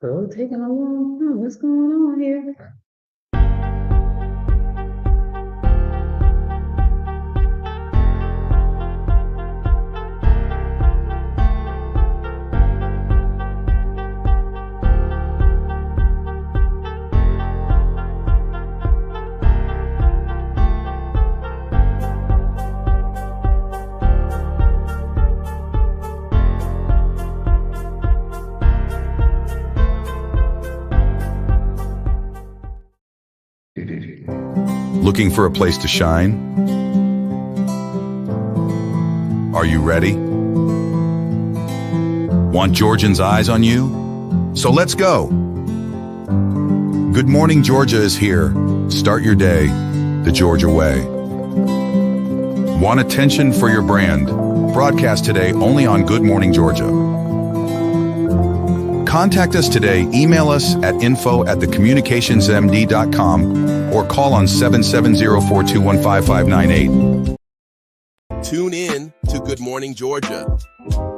So taking a long time. What's going on here? Looking for a place to shine? Are you ready? Want Georgians' eyes on you? So let's go! Good Morning Georgia is here. Start your day the Georgia way. Want attention for your brand? Broadcast today only on Good Morning Georgia. Contact us today. Email us at info@thecommunicationsmd.com or call on 770-421-5598. Tune in to Good Morning Georgia.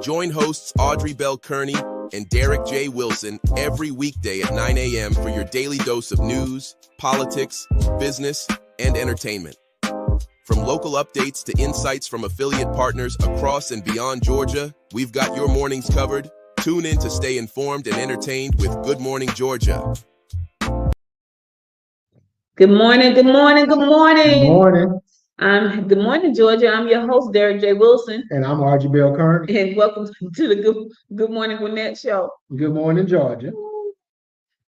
Join hosts Audrey Bell Kearney and Derek J. Wilson every weekday at 9 a.m. for your daily dose of news, politics, business, and entertainment. From local updates to insights from affiliate partners across and beyond Georgia, we've got your mornings covered. Tune in to stay informed and entertained with Good Morning Georgia. Good morning, good morning, good morning. Good morning. Good morning, Georgia. I'm your host, Derek J. Wilson. And I'm Audrey Bell Kearney. And welcome to the Good Morning Gwinnett show. Good morning, Georgia.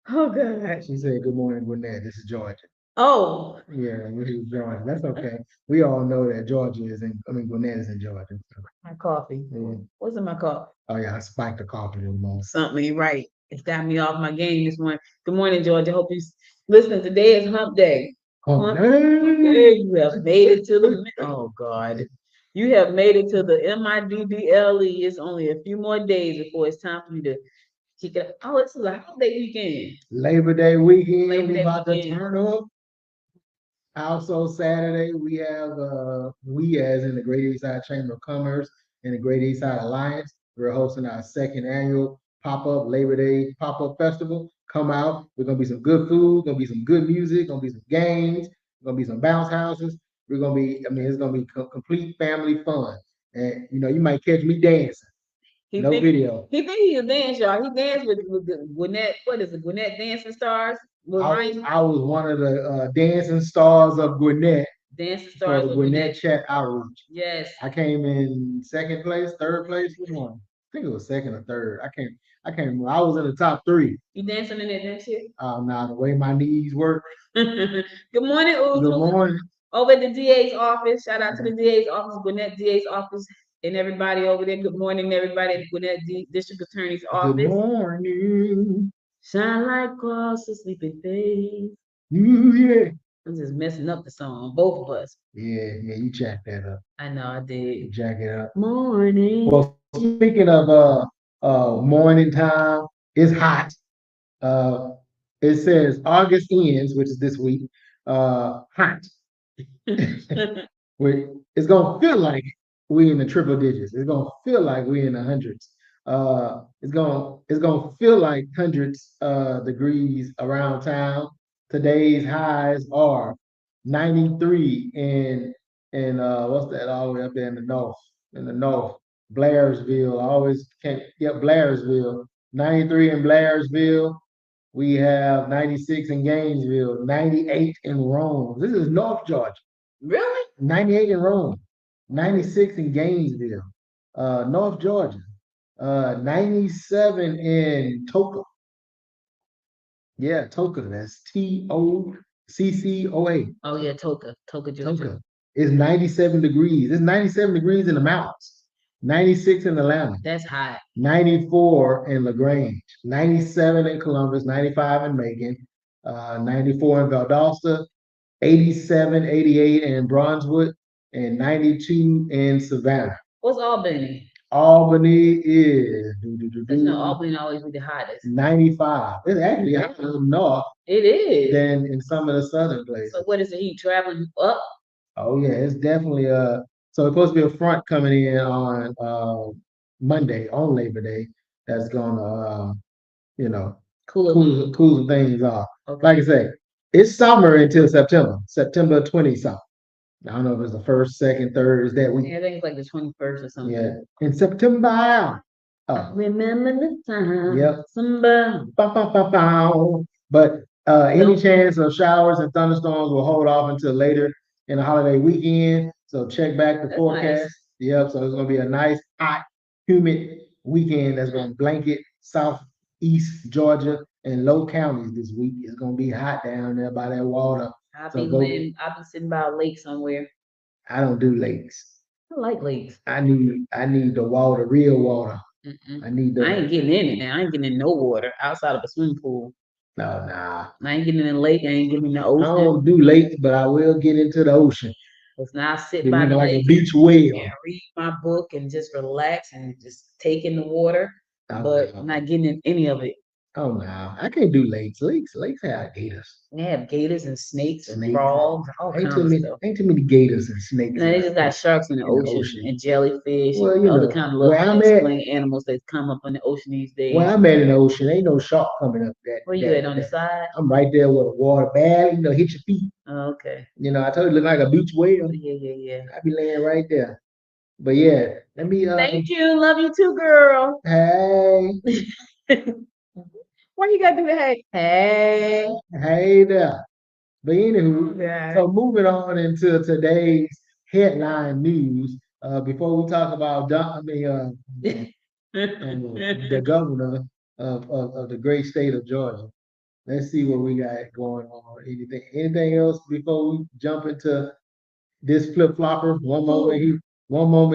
Oh, God. She said, good morning, Gwinnett. This is Georgia. Oh. Yeah, this is Georgia. That's okay. We all know that Gwinnett is in Georgia. My coffee. Yeah. What's in my coffee? Oh, yeah, I spiked the coffee this morning. Something, right. It's got me off my game this morning. Good morning, Georgia. Hope you listen. Today is hump day. Hump day. You have made it to the, oh, God. You have made it to the MIDDLE. It's only a few more days before it's time for you to kick it. Oh, it's a holiday weekend. Labor Day weekend. Labor Day about weekend. to turn up. Also, Saturday, we have, we as in the Great East Side Chamber of Commerce and the Great East Side Alliance, we're hosting our second annual pop-up Labor Day pop-up festival. Come out. We're gonna be some good food, gonna be some good music, gonna be some games, gonna be some bounce houses. We're gonna be, it's gonna be complete family fun. And you might catch me dancing. Video. He think he'll dance, y'all. He danced with the Gwinnett, what is it, Gwinnett Dancing Stars? I was one of the dancing stars of Gwinnett. Dancing stars for the Gwinnett Chat Outreach. Yes. I came in second place, third place. Which one? I think it was second or third. I can't remember. I was in the top 3. You dancing in it next year? Nah, the way my knees work. Good morning, Uzu. Good morning. Over at the DA's office. Shout out to the DA's office, Gwinnett DA's office, and everybody over there. Good morning, everybody at the Gwinnett District Attorney's office. Good morning. Shine like across the sleeping face. Yeah. I'm just messing up the song, both of us. Yeah, you jacked that up. I know I did. Jack it up. Morning. Well, speaking of morning time, it's hot. It says August ends, which is this week. Hot. It's gonna feel like we in the triple digits. It's gonna feel like we in the hundreds. It's gonna feel like hundreds degrees around town. Today's highs are 93 in what's that all the way up there in the north? Blairsville. I always can't get Blairsville. 93 in Blairsville. We have 96 in Gainesville, 98 in Rome. This is North Georgia. Really? 98 in Rome, 96 in Gainesville, North Georgia, 97 in Toca. Yeah, Toca. That's Toccoa. Oh yeah, Toca, Georgia. Toca. It's 97 degrees. It's 97 degrees in the mountains. 96 in Atlanta. That's hot. 94 in LaGrange. 97 in Columbus. 95 in Macon. 94 in Valdosta. 87, 88 in Brunswick, and 92 in Savannah. What's Albany? Albany is Albany always be the hottest. 95. It's actually hotter up north. It is. Than in some of the southern places. So what is the heat traveling up? Oh yeah, it's definitely so it's supposed to be a front coming in on Monday on Labor Day that's gonna cooling things off. Okay. Like I say, it's summer until September. September 20 something. I don't know if it's the first, second, third, is that week. Yeah, I think it's like the 21st or something. Yeah. In September. I Oh, remember the time. Yep. Somebody. But any chance of showers and thunderstorms will hold off until later in the holiday weekend. So check back the That's forecast. nice. Yep. So it's gonna be a nice, hot, humid weekend that's gonna blanket southeast Georgia and low counties this week. It's gonna be hot down there by that water. I'll So be sitting by a lake somewhere. I don't do lakes. I like lakes. I need the water, real water. Mm-mm. I need I ain't the getting in it now. I ain't getting in no water outside of a swimming pool. no, nah. I ain't getting in the lake. I ain't getting in the I ocean. don't do lakes, but I will get into the ocean. Cause now I sit Be by looking the like a lake beach whale. and read my book and just relax and just take in the water. Oh, But no. I'm not getting in any of it. Oh no, I can't do lakes. Lakes have gators. They have gators and snakes and Snakes. frogs, all Ain't kinds too of many, stuff. ain't too many gators and snakes. No, they just got sharks in the in the ocean, ocean. and jellyfish Well, and you other know, kind of where little I'm at- unexplained animals that come up in the ocean these days. Where I'm at in the ocean, ain't no shark coming up that. Where you that- at on the that- side? I'm right there with the water bad, hit your feet. Oh, okay. I told you look like a beach whale. Yeah. I be laying right there. But yeah, let me Thank you. Love you too, girl. hey, Why you gotta do that? Hey. hey there. But anywho, Yeah. so moving on into today's headline news, before we talk about the governor of the great state of Georgia, let's see what we got going on. Anything else before we jump into this flip flopper? One moment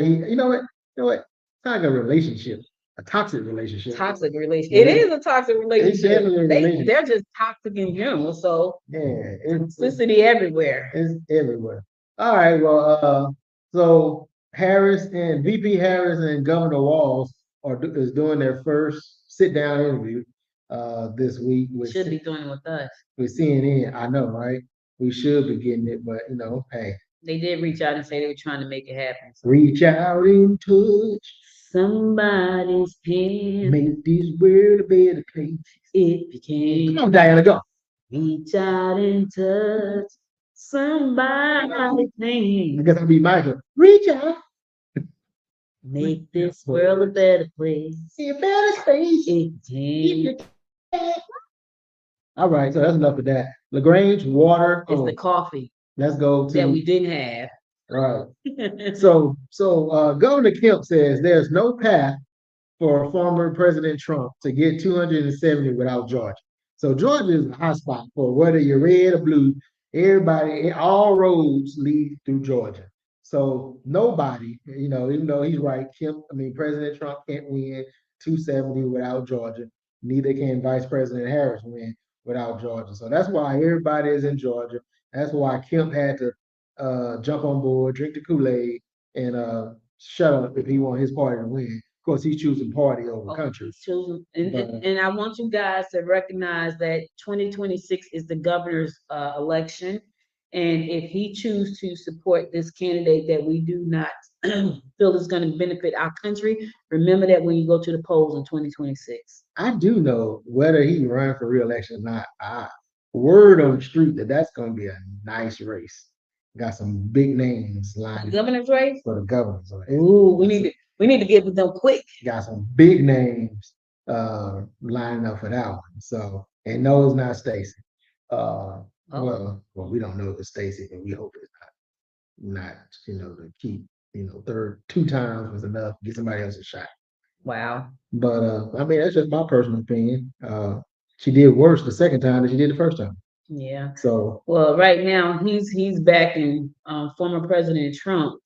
he, It's like a relationship, a toxic relationship. Toxic relationship. Yeah. It is a toxic relationship. definitely a relationship. They're just toxic in general. So Yeah, it's toxicity everywhere. It's everywhere. All right. Well, so VP Harris and Governor Walz is doing their first sit down interview this week Should be doing it with us. with CNN. I know, right? We should be getting it, but hey, They did reach out and say they were trying to make it happen. So reach out and touch, somebody's hand. make this world a better place. If you can. Come on, Diana, go. Reach out and touch somebody's I hand. guess I'll be Michael. Reach out, Make this world a better place. see a better space. If you can. All right, so that's enough of that. LaGrange, water. It's the coffee Let's go to that we didn't have. right. So Governor Kemp says there's no path for former President Trump to get 270 without Georgia. So Georgia is a hot spot for whether you're red or blue. All roads lead through Georgia. So nobody, even though he's right, President Trump can't win 270 without Georgia. Neither can Vice President Harris win without Georgia. So that's why everybody is in Georgia. That's why Kemp had to jump on board, drink the Kool-Aid, and shut up if he want his party to win. Of course, he's choosing party over country. And I want you guys to recognize that 2026 is the governor's election. And if he chooses to support this candidate that we do not feel is going to benefit our country, remember that when you go to the polls in 2026. I do know whether he run for re-election or not. Word on the street that's going to be a nice race. Got some big names lined up Governor's race. for the governor's race. Ooh, we need to get with them quick. Got some big names lining up for that one. So, and no, it's not Stacey. Well, we don't know if it's Stacey, but we hope it's not. To keep, third 2 times was enough. Get somebody else a shot. Wow. But that's just my personal opinion. She did worse the second time than she did the first time. Yeah. So well, right now he's backing former President Trump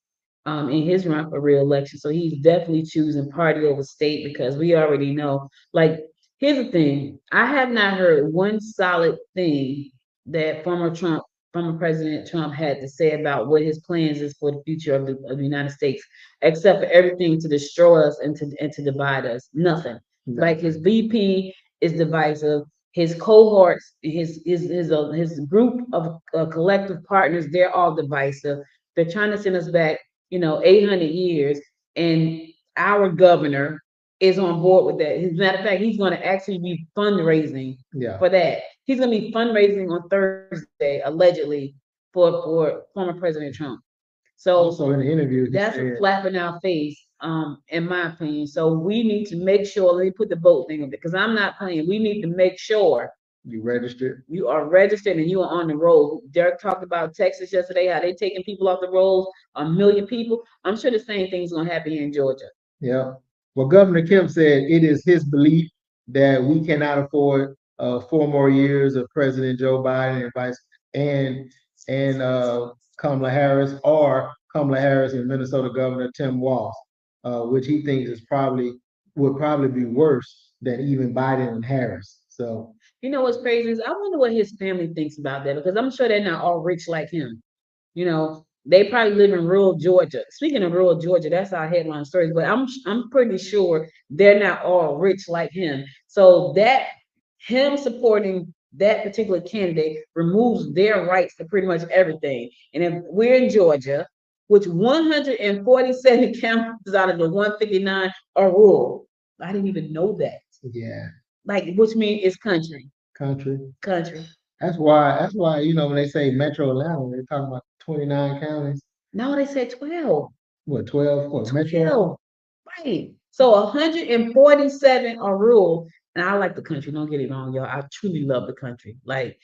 in his run for re-election. So he's definitely choosing party over state because we already know. Like, here's the thing: I have not heard one solid thing that former President Trump had to say about what his plans is for the future of the United States, except for everything to destroy us and to divide us. Nothing. Like his VP is divisive. His cohorts, his group of collective partners, they're all divisive. They're trying to send us back, 800 years. And our governor is on board with that. As a matter of fact, he's going to actually be fundraising Yeah. for that. He's going to be fundraising on Thursday, allegedly, for former President Trump. So Also in the interview, he that's a said, slap in our face, in my opinion. So we need to make sure, let me put the vote thing on it, because I'm not playing. We need to make sure you registered. you are registered and you are on the road. Derek talked about Texas yesterday, how they taking people off the roads, 1 million people. I'm sure the same thing's gonna happen here in Georgia. Yeah. Well, Governor Kemp said it is his belief that we cannot afford 4 more years of President Joe Biden and Vice and Kamala Harris, or Kamala Harris and Minnesota Governor Tim Walz, which he thinks would probably be worse than even Biden and Harris. So You know what's crazy is I wonder what his family thinks about that, because I'm sure they're not all rich like him. You know, they probably live in rural Georgia. Speaking of rural Georgia, that's our headline stories, but I'm pretty sure they're not all rich like him. So that him supporting that particular candidate removes their rights to pretty much everything. And if we're in Georgia, which 147 counties out of the 159 are rural. I didn't even know that. yeah, Like, which means it's country. country. Country. That's why when they say Metro Atlanta, they're talking about 29 counties. No, they said 12. What, 12? What, Metro? 12. Right. So 147 are rural. And I like the country. Don't get it wrong, y'all. I truly love the country. Like,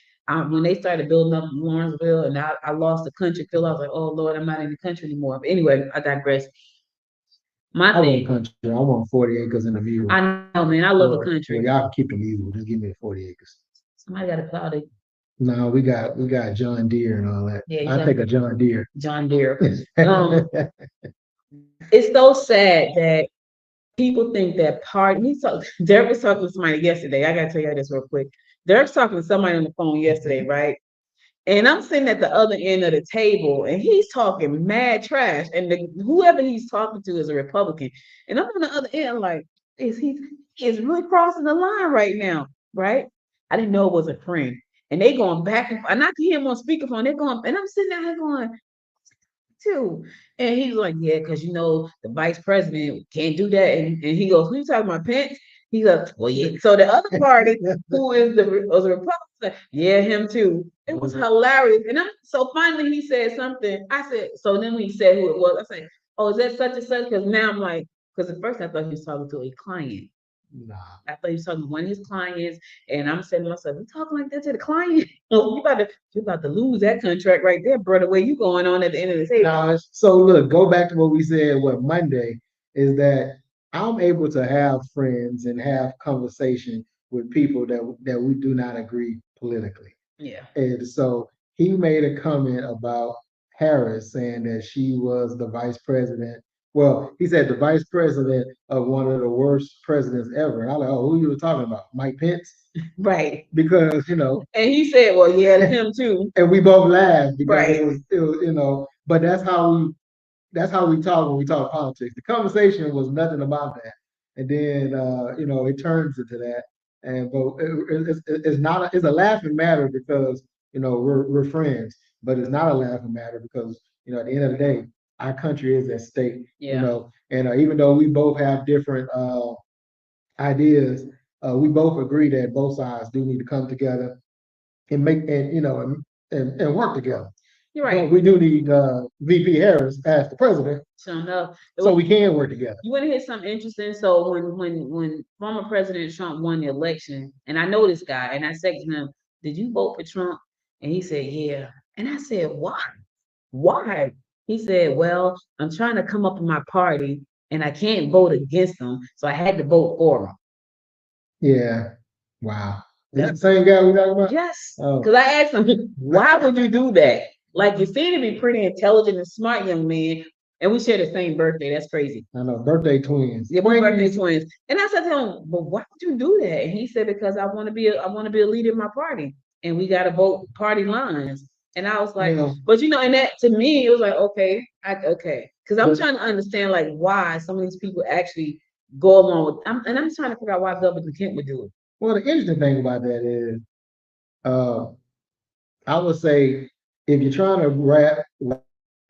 when they started building up Lawrenceville and I lost the country feel, I was like, oh Lord, I'm not in the country anymore. But anyway, I digress. My I want thing, country. I want 40 acres in the view. I know, man, I love the Well, country. y'all can keep the view. Just give me the 40 acres. Somebody got to plow the No, we got John Deere and all that. Yeah, you I got- take a John Deere. John Deere. It's so sad that people think that Derek was talking to somebody yesterday. I gotta tell you this real quick. Derek's talking to somebody on the phone yesterday, right? And I'm sitting at the other end of the table and he's talking mad trash. And whoever he's talking to is a Republican. And I'm on the other end, like, he is really crossing the line right now, right? I didn't know it was a friend. And they going back and I can hear him on speakerphone. They're going, and I'm sitting there going, too. And he's like, yeah, because the vice president can't do that. And he goes, who you talking about, Pence? He goes, well, yeah. So the other party, who is was a Republican, yeah, him too. It was hilarious. And so finally he said something. I said, so then when he said who it was, I said, oh, is that such and such? Because now I'm like, because at first I thought he was talking to a client. Nah. I thought he was talking to one of his clients, and I'm saying to myself, "You talking like that to the client? You about to lose that contract right there, brother. Where you going on at the end of the table?" Now, so look, go back to what we said. What Monday is that I'm able to have friends and have conversation with people that we do not agree politically. Yeah, And so he made a comment about Harris saying that she was the vice president. Well, he said the vice president of one of the worst presidents ever. And I was like, oh, who you were talking about? Mike Pence? right. Because, And he said, "Well, yeah, to him too." and we both laughed because Right. it was, but that's how we talk when we talk politics. The conversation was nothing about that. And then, it turns into that. But it's a laughing matter because, we're friends, but it's not a laughing matter because, at the end of the day, our country is at stake, Yeah. and even though we both have different ideas, we both agree that both sides do need to come together and and work together. You're But right. we do need VP Harris as the president, So enough. so we can work together. You want to hear something interesting? So when former President Trump won the election, and I know this guy, and I said to him, "Did you vote for Trump?" And he said, "Yeah." And I said, "Why? Why?" He said, "Well, I'm trying to come up in my party, and I can't vote against him, so I had to vote for him." Yeah. Wow. Is that the same guy we talking about? Yes, Oh. because I asked him, "Why would you do that? Like, you seem to be pretty intelligent and smart young man, and we share the same birthday. That's crazy." I know, birthday twins. Yeah, we're birthday twins. And I said to him, "But why would you do that?" And he said, "Because I want to be a leader in my party, and we got to vote party lines." And I was like, Yeah. "But and that to me, it was like, okay, because I'm But- trying to understand like why some of these people actually go along with. And I'm trying to figure out why Governor Kemp would do it." Well, the interesting thing about that is, I would say, if you're trying to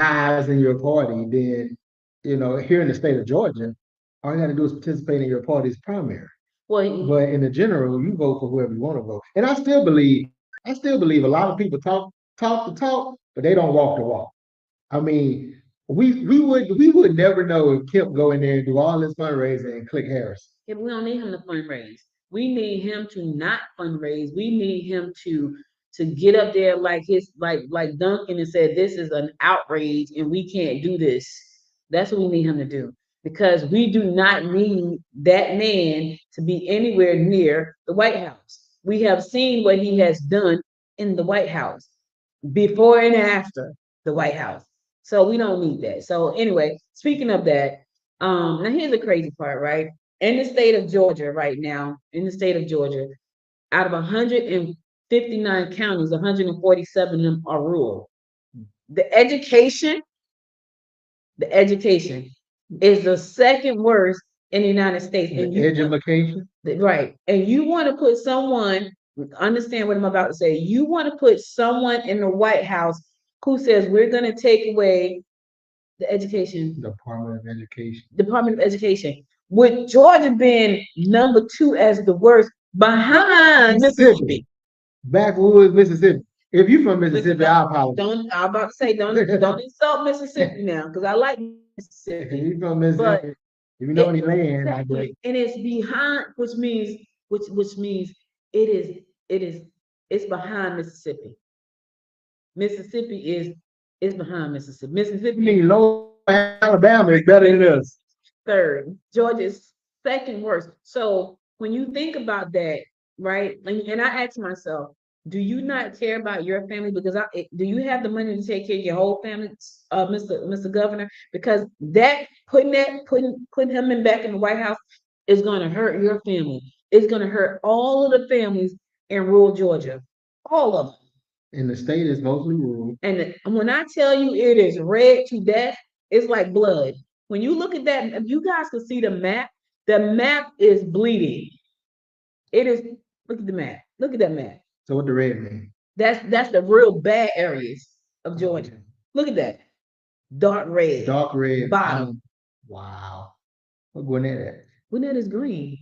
rise in your party, then, here in the state of Georgia, all you got to do is participate in your party's primary. Well, he- But in the general, you vote for whoever you want to vote. And I still believe a lot of people talk the talk, but they don't walk the walk. I mean, we would never know if Kemp go in there and do all this fundraising and click Harris. yeah, we don't need him to fundraise. We need him to not fundraise. We need him to get up there like like Duncan and said, this is an outrage and we can't do this. That's what we need him to do. Because we do not need that man to be anywhere near the White House. We have seen what he has done in the White House, before and after the White House. So we don't need that. So anyway, speaking of that, now here's the crazy part, right? In the state of Georgia right now, in the state of Georgia, out of 159 counties, 147 of them are rural. The education is the second worst in the United States. And The education. right. And you want to put someone, understand what I'm about to say. You want to put someone in the White House who says we're going to take away the education, Department of Education, with Georgia being number 2 as the worst behind Mississippi. Backwoods, Mississippi. If you from Mississippi, I apologize. I'm about to say, don't insult Mississippi now, because I like If Mississippi. you from Mississippi, if you know any land, I do. Exactly. And it's behind, which means it's behind Mississippi. Mississippi is behind Mississippi. You Mississippi mean Lower Alabama is better than us. third. Georgia's second worst. So when you think about that, right? And I ask myself, do you not care about your family? Because do you have the money to take care of your whole family, Mr. Governor? Because that putting him back in the White House is going to hurt your family. It's going to hurt all of the families in rural Georgia, all of them. And the state is mostly rural. And when I tell you it is red to death, it's like blood. When you look at that, if you guys can see the map is bleeding. It is. Look at the map. Look at that map. So what the red mean? That's the real bad areas of Georgia. Look at that. Dark red. Dark red. Bottom. Wow. What Gwinnett at? Gwinnett is green.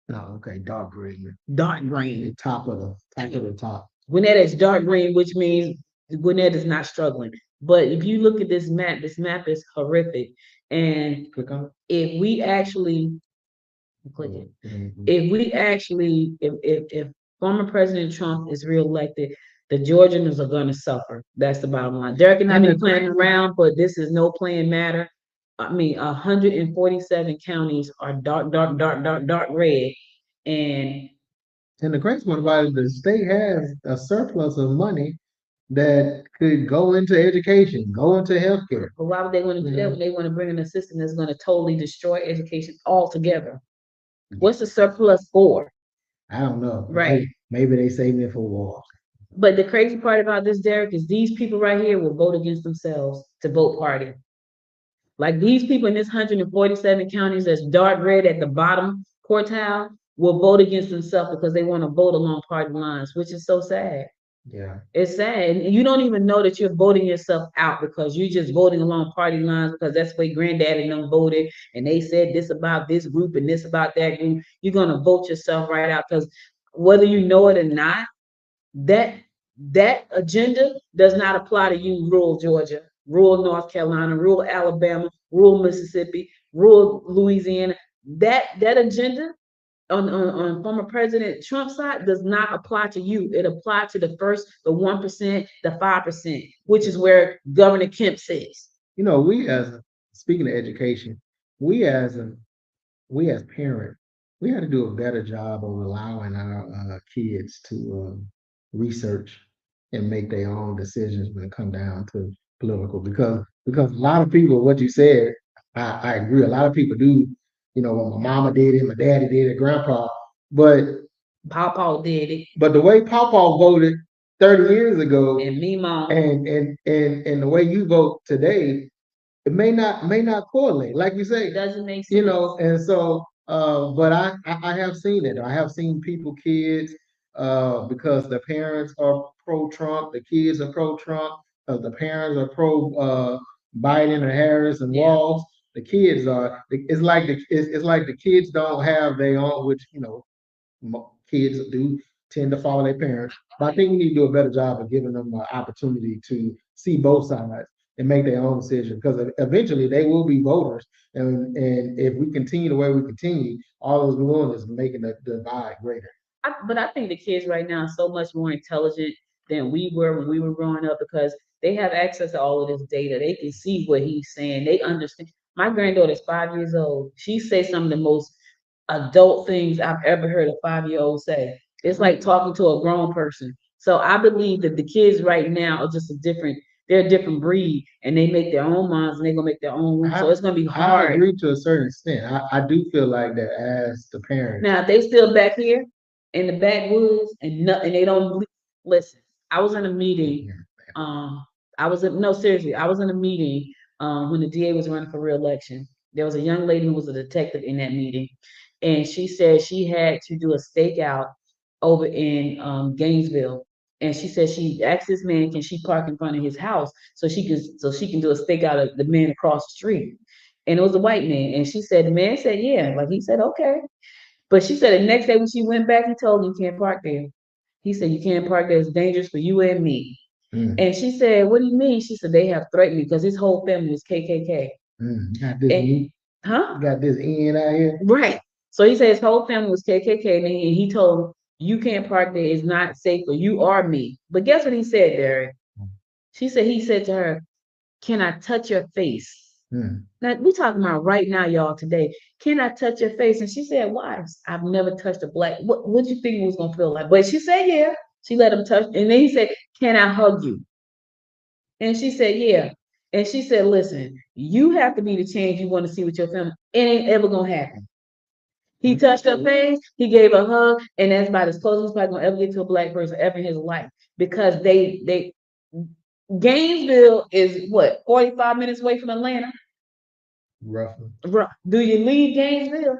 No, okay, dark green. Dark The green. top of the top. Gwinnett is dark green, which means Gwinnett is not struggling. But if you look at this map is horrific. And Click on if we actually click it, it. if former President Trump is reelected, the Georgians are going to suffer. That's the bottom line. Derek and I have been playing around, but this is no playing matter. I mean, 147 counties are dark red. And the crazy one about it, the state has a surplus of money that could go into education, go into healthcare. but why would they want to do that when they want to bring in a system that's going to totally destroy education altogether? What's the surplus for? I don't know. Right. Maybe they saving it for war. But the crazy part about this, Derek, is these people right here will vote against themselves to vote party. Like these people in this 147 counties that's dark red at the bottom quartile will vote against themselves because they want to vote along party lines, which is so sad. Yeah. It's sad. And you don't even know that you're voting yourself out because you're just voting along party lines because that's the way granddad and them voted. And they said this about this group and this about that group. You're going to vote yourself right out because whether you know it or not, that agenda does not apply to you, rural Georgia, rural North Carolina, rural Alabama, rural Mississippi, rural Louisiana. That agenda on former President Trump's side does not apply to you. It applies to the 1%, the 5%, which is where Governor Kemp says. You know, speaking of education, we as parents, we had to do a better job of allowing our kids to research and make their own decisions when it comes down to political. Because a lot of people, what you said, I agree. A lot of people do. You know, what my mama did it, my daddy did it, grandpa. But Pawpaw did it. But the way Pawpaw voted 30 years ago, and me, mom, and the way you vote today, it may not correlate. Like you say, it doesn't make sense. You know, and so but I have seen it. I have seen kids, because the parents are pro-Trump, the kids are pro-Trump, the parents are pro Biden or Harris and Walz. The kids are. It's like it's like the kids don't have their own, which kids do tend to follow their parents. But I think we need to do a better job of giving them an opportunity to see both sides and make their own decision because eventually they will be voters. And if we continue the way we continue, all those doing is making the divide greater. But I think the kids right now are so much more intelligent than we were when we were growing up because they have access to all of this data. They can see what he's saying. They understand. My granddaughter's 5 years old. She says some of the most adult things I've ever heard a 5-year-old say. It's like talking to a grown person. So I believe that the kids right now are just they're a different breed and they make their own minds and they're gonna make their own rules. So it's gonna be I hard. agree to a certain extent. I do feel like that as the parent. Now, if they still back here in the backwoods and they don't listen. I was in a meeting. Seriously, I was in a meeting when the DA was running for reelection. There was a young lady who was a detective in that meeting, and she said she had to do a stakeout over in Gainesville. And she said she asked this man, can she park in front of his house so she can do a stakeout of the man across the street. And it was a white man. And she said the man said, yeah. Like he said, okay. But she said the next day when she went back, he told her you can't park there. He said you can't park there. It's dangerous for you and me. And she said, what do you mean? She said they have threatened me because his whole family was KKK. Got this, got this in out here. Right. So he said his whole family was KKK, and he told him, you can't park there. It's not safe for you or me. But guess what he said, Derek? He said to her, can I touch your face? Now we talking about right now, y'all, today. Can I touch your face? And she said, why? I've never touched a black. What you think it was gonna feel like? But she said, yeah. She let him touch, and then he said, can I hug you? And she said, yeah. And she said, listen, you have to be the change you want to see with your family. It ain't ever gonna happen. He touched her face, he gave her a hug, and that's about as close as he's probably gonna ever get to a black person ever in his life. Because Gainesville is what, 45 minutes away from Atlanta? Roughly. Do you leave Gainesville?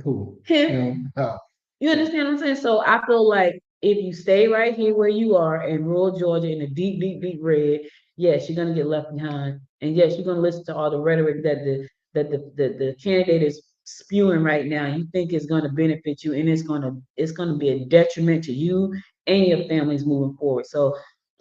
Who? Him. Oh. You understand what I'm saying? So I feel like if you stay right here where you are in rural Georgia in the deep, deep, deep red, yes, you're gonna get left behind. And yes, you're gonna listen to all the rhetoric that the candidate is spewing right now. You think it's gonna benefit you, and it's gonna be a detriment to you and your families moving forward. So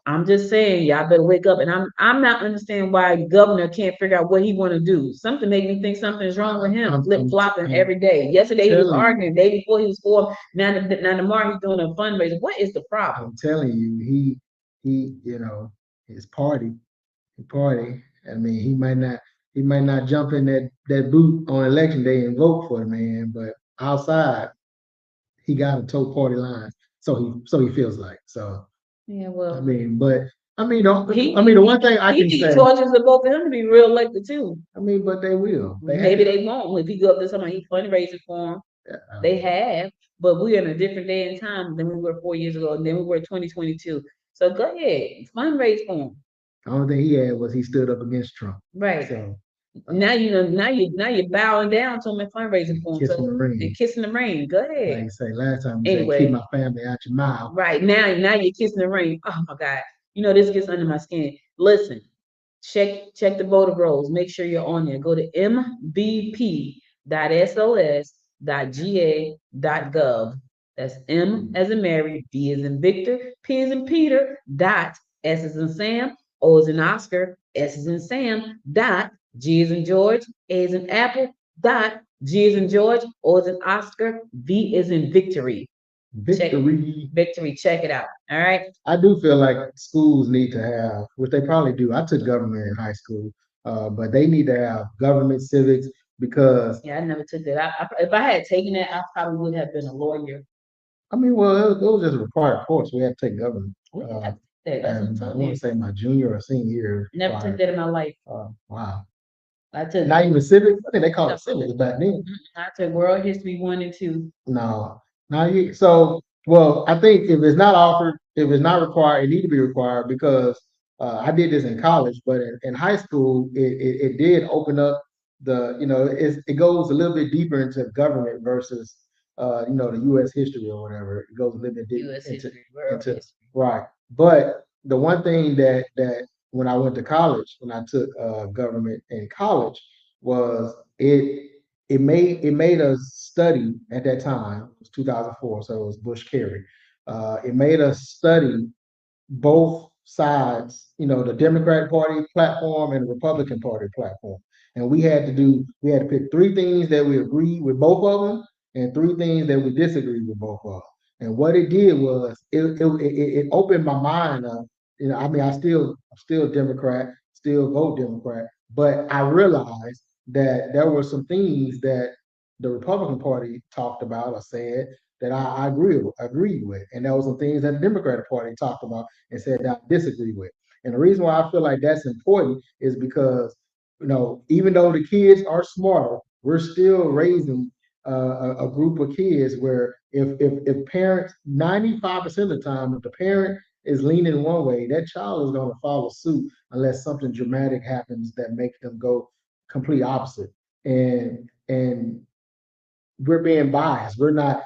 I'm just saying, y'all better wake up. And I'm not understanding why governor can't figure out what he want to do. Something make me think something's wrong with him. Flip flopping every day. Yesterday he was arguing. The day before he was for. Now tomorrow he's doing a fundraiser. What is the problem? I'm telling you, he his party. I mean, he might not jump in that boot on election day and vote for the man, but outside he got a toe party line. So he feels like so. Yeah, well, I mean, the one thing I can say, Georgians are both for him to be reelected too. I mean, but they will. Maybe they won't. If he go up to somebody, he fundraising for him. Yeah, they have, but we're in a different day and time than we were 4 years ago, and then we were 2022. So go ahead, fundraise for him. The only thing he had was he stood up against Trump. Right. So now you're bowing down to him and fundraising for him. Kissing the ring. Go ahead. Like you say last time, you said, keep my family out your mouth. Right. Now you're kissing the ring. Oh my God. This gets under my skin. Listen, check the voter rolls. Make sure you're on there. Go to mbp.sos.ga.gov. That's M as in Mary, B as in Victor, P as in Peter, dot, S as in Sam, O as in Oscar, S as in Sam, dot, G as in George, A as in Apple, dot, G as in George, O as in Oscar, V as in Victory. Victory. Check it out. All right. I do feel like schools need to have, which they probably do. I took government in high school, but they need to have government civics because. Yeah, I never took that. If I had taken that, I probably would have been a lawyer. I mean, well, it was just a required course. We had to take government. And I want to say my junior or senior year. Never took that in my life. Wow. I took not even civics. I think they called it civics back then. I took World History 1 and 2. No. Well, I think if it's not offered, if it's not required, it need to be required because I did this in college, but in high school, it did open up it goes a little bit deeper into government versus the U.S. history or whatever. It goes a little bit deeper into right. But the one thing that when I went to college, when I took government in college, was it made us study at that time. It was 2004, so it was Bush Kerry. It made us study both sides, the Democratic Party platform and the Republican Party platform. And we had to pick three things that we agreed with both of them and three things that we disagreed with both of them. And what it did was it opened my mind up. I mean, I'm still Democrat, still vote Democrat, but I realized that there were some things that the Republican Party talked about or said that I agreed with, and there were some things that the Democratic Party talked about and said that I disagree with. And the reason why I feel like that's important is because even though the kids are smarter, we're still raising a group of kids where if parents 95% of the time, if the parent is leaning one way, that child is going to follow suit unless something dramatic happens that makes them go complete opposite. And we're being biased. We're not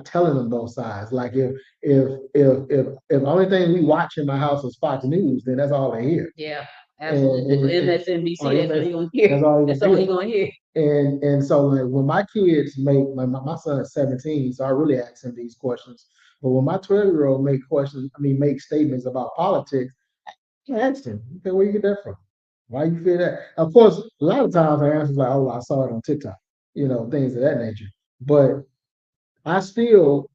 telling them both sides. Like if the only thing we watch in my house is Fox News, then that's all they hear. Yeah, absolutely. MSNBC, or that's what MS you're gonna hear. That's all you That's can all hear. you're gonna hear. And so like, when my kids make my son is 17, so I really ask him these questions. But when my 12-year-old make statements about politics, I asked him, okay, where you get that from? Why you feel that? Of course, a lot of times the answer is like, oh, I saw it on TikTok, things of that nature. But I still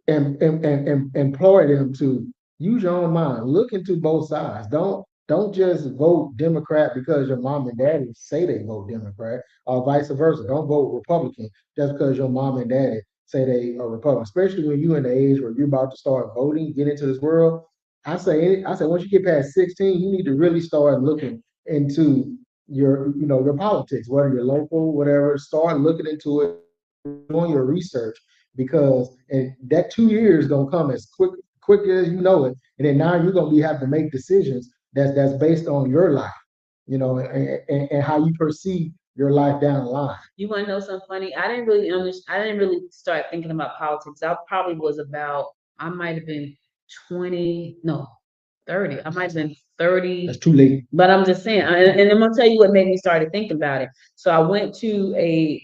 implore them to use your own mind. Look into both sides. Don't just vote Democrat because your mom and daddy say they vote Democrat, or vice versa. Don't vote Republican just because your mom and daddy say they are Republican. Especially when you're in the age where you're about to start voting, get into this world. I say once you get past 16, you need to really start looking into your politics, whether you're local, whatever. Start looking into it, doing your research, because that 2 years gonna come as quick as you know it, and then now you're gonna be having to make decisions that's based on your life, and how you perceive your life down the line. You want to know something funny? I didn't really understand. I didn't really start thinking about politics. I probably was about. I might have been 20. No, 30. I might have been 30. That's too late. But I'm just saying, and I'm gonna tell you what made me start thinking about it. So I went to a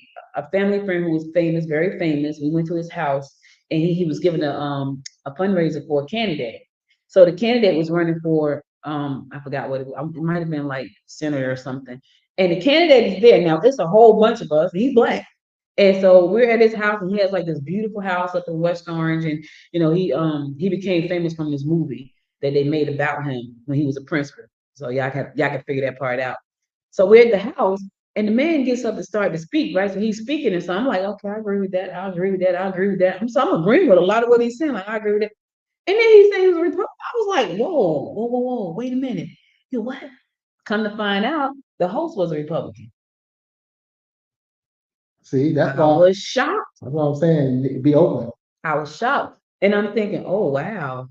family friend who was famous, very famous. We went to his house, and he was giving a fundraiser for a candidate. So the candidate was running for I forgot what it was. It might have been like senator or something. And the candidate is there now. It's a whole bunch of us. He's black. And so we're at his house, and he has like this beautiful house up in West Orange. And he became famous from this movie that they made about him when he was a principal. So y'all can figure that part out. So we're at the house, and the man gets up to start to speak, right? So he's speaking, and so I'm like, okay, I agree with that. I agree with that. I agree with that. I'm agreeing with a lot of what he's saying. Like, I agree with that. And then he said he was a Republican. I was like, whoa, wait a minute. You what? Come to find out, the host was a Republican. See, that's I why was shocked. that's what I'm saying. Be open. I was shocked. And I'm thinking, oh wow,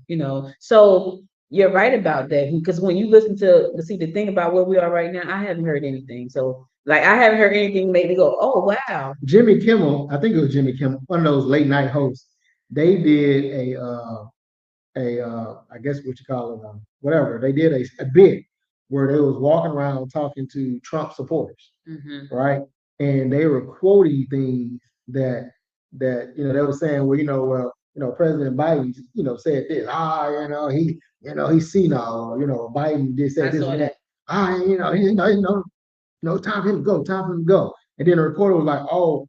So you're right about that. Because when you listen to see the thing about where we are right now, I haven't heard anything. So like I haven't heard anything make me go, oh wow. Jimmy Kimmel, I think it was Jimmy Kimmel, one of those late night hosts. They did I guess what you call it, whatever. They did a bit where they was walking around talking to Trump supporters, right? And they were quoting things that they were saying, well, President Biden, said this, he's senile, or Biden did say I this saw and that. that. Time for him to go, time for him to go. And then the reporter was like, oh,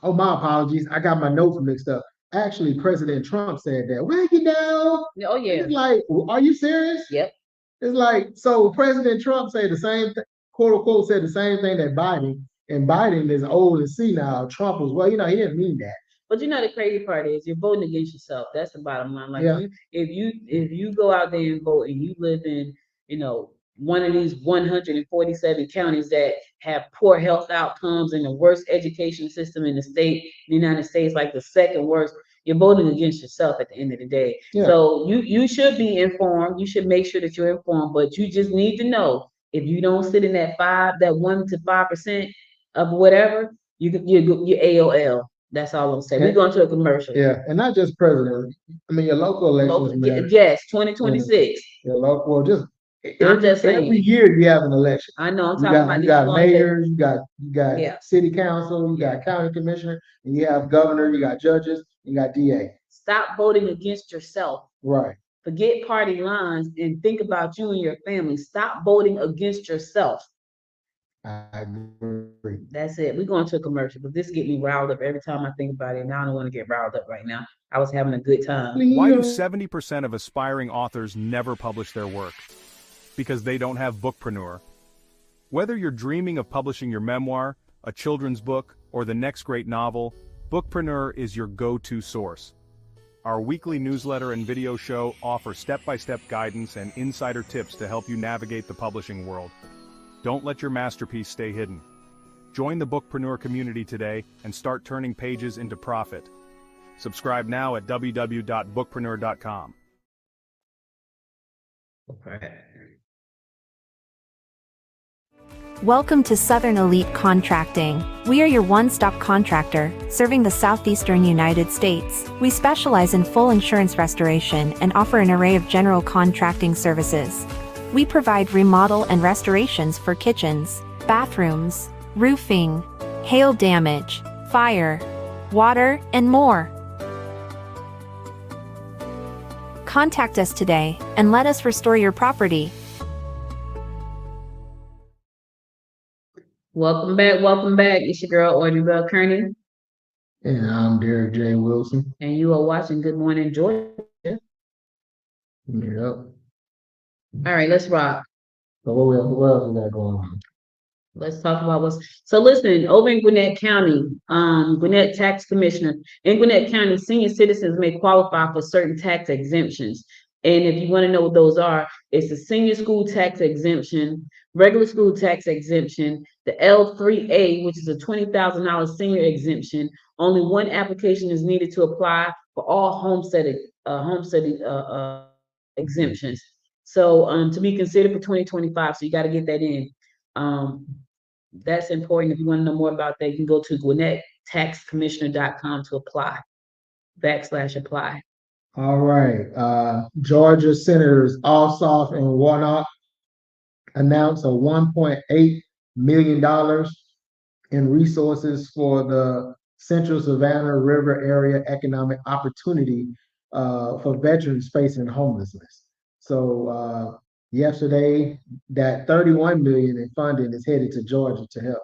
my apologies, I got my notes mixed up. Actually, President Trump said that. Well, Oh yeah. it's like, are you serious? Yep. It's like, so President Trump said the same thing, quote unquote, said the same thing that Biden, and Biden is old and senile. Trump was, well, he didn't mean that. But the crazy part is you're voting against yourself. That's the bottom line. Like Yeah. if you go out there and vote and you live in, one of these 147 counties that have poor health outcomes and the worst education system in the United States, like the second worst, you're voting against yourself at the end of the day. Yeah. So you should be informed. You should make sure that you're informed, but you just need to know if you don't sit in that 1 to 5% of whatever, you're AOL. That's all I'm saying. We're going to a commercial. Yeah, and not just president. I mean, your local elections matter. Yes, 2026. Your local, well, just I'm just Every saying. year you have an election. I know, I'm You talking about got, you these got ones that, mayors, you got yeah, city council, you got county commissioner, and you have governor, you got judges, you got DA. stop voting against yourself. Right. Forget party lines and think about you and your family. Stop voting against yourself. I agree. That's it. We're going to a commercial, but this get me riled up every time I think about it. Now I don't want to get riled up right now. I was having a good time. Why do 70% of aspiring authors never publish their work? Because they don't have Bookpreneur. Whether you're dreaming of publishing your memoir, a children's book, or the next great novel, Bookpreneur is your go-to source. Our weekly newsletter and video show offer step-by-step guidance and insider tips to help you navigate the publishing world. Don't let your masterpiece stay hidden. Join the Bookpreneur community today and start turning pages into profit. Subscribe now at www.bookpreneur.com. Okay. Welcome to Southern Elite Contracting. We are your one-stop contractor, serving the southeastern United States. We specialize in full insurance restoration and offer an array of general contracting services. We provide remodel and restorations for kitchens, bathrooms, roofing, hail damage, fire, water, and more. Contact us today and let us restore your property. Welcome back. Welcome back. It's your girl, Audrey Bell Kearney, And I'm Derek J. Wilson. and you are watching Good Morning Georgia. Yep. All right, let's rock. So what else we got going on? Let's talk about so listen, over in Gwinnett County, Gwinnett Tax Commissioner, in Gwinnett County, senior citizens may qualify for certain tax exemptions. And if you want to know what those are, it's the senior school tax exemption, regular school tax exemption, the L3A, which is a $20,000 senior exemption. Only one application is needed to apply for all homesteading exemptions. So to be considered for 2025, so you got to get that in. That's important. If you want to know more about that, you can go to GwinnettTaxCommissioner.com to apply, /apply. All right. Georgia Senators Ossoff and Warnock announced a $1.8 million in resources for the Central Savannah River Area Economic Opportunity for veterans facing homelessness. So yesterday, that 31 million in funding is headed to Georgia to help.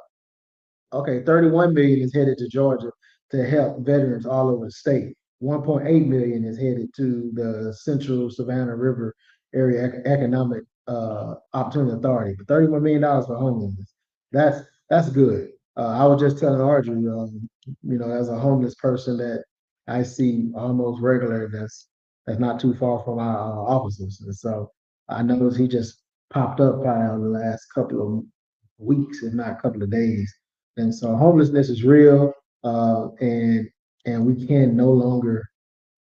Okay, 31 million is headed to Georgia to help veterans all over the state. 1.8 million is headed to the Central Savannah River Area Economic Opportunity Authority. But $31 million for homelessness. That's good. I was just telling Audrey, as a homeless person that I see almost regular, that's not too far from our offices. And so I noticed he just popped up probably in the last couple of weeks, if not a couple of days. And so homelessness is real, and we can no longer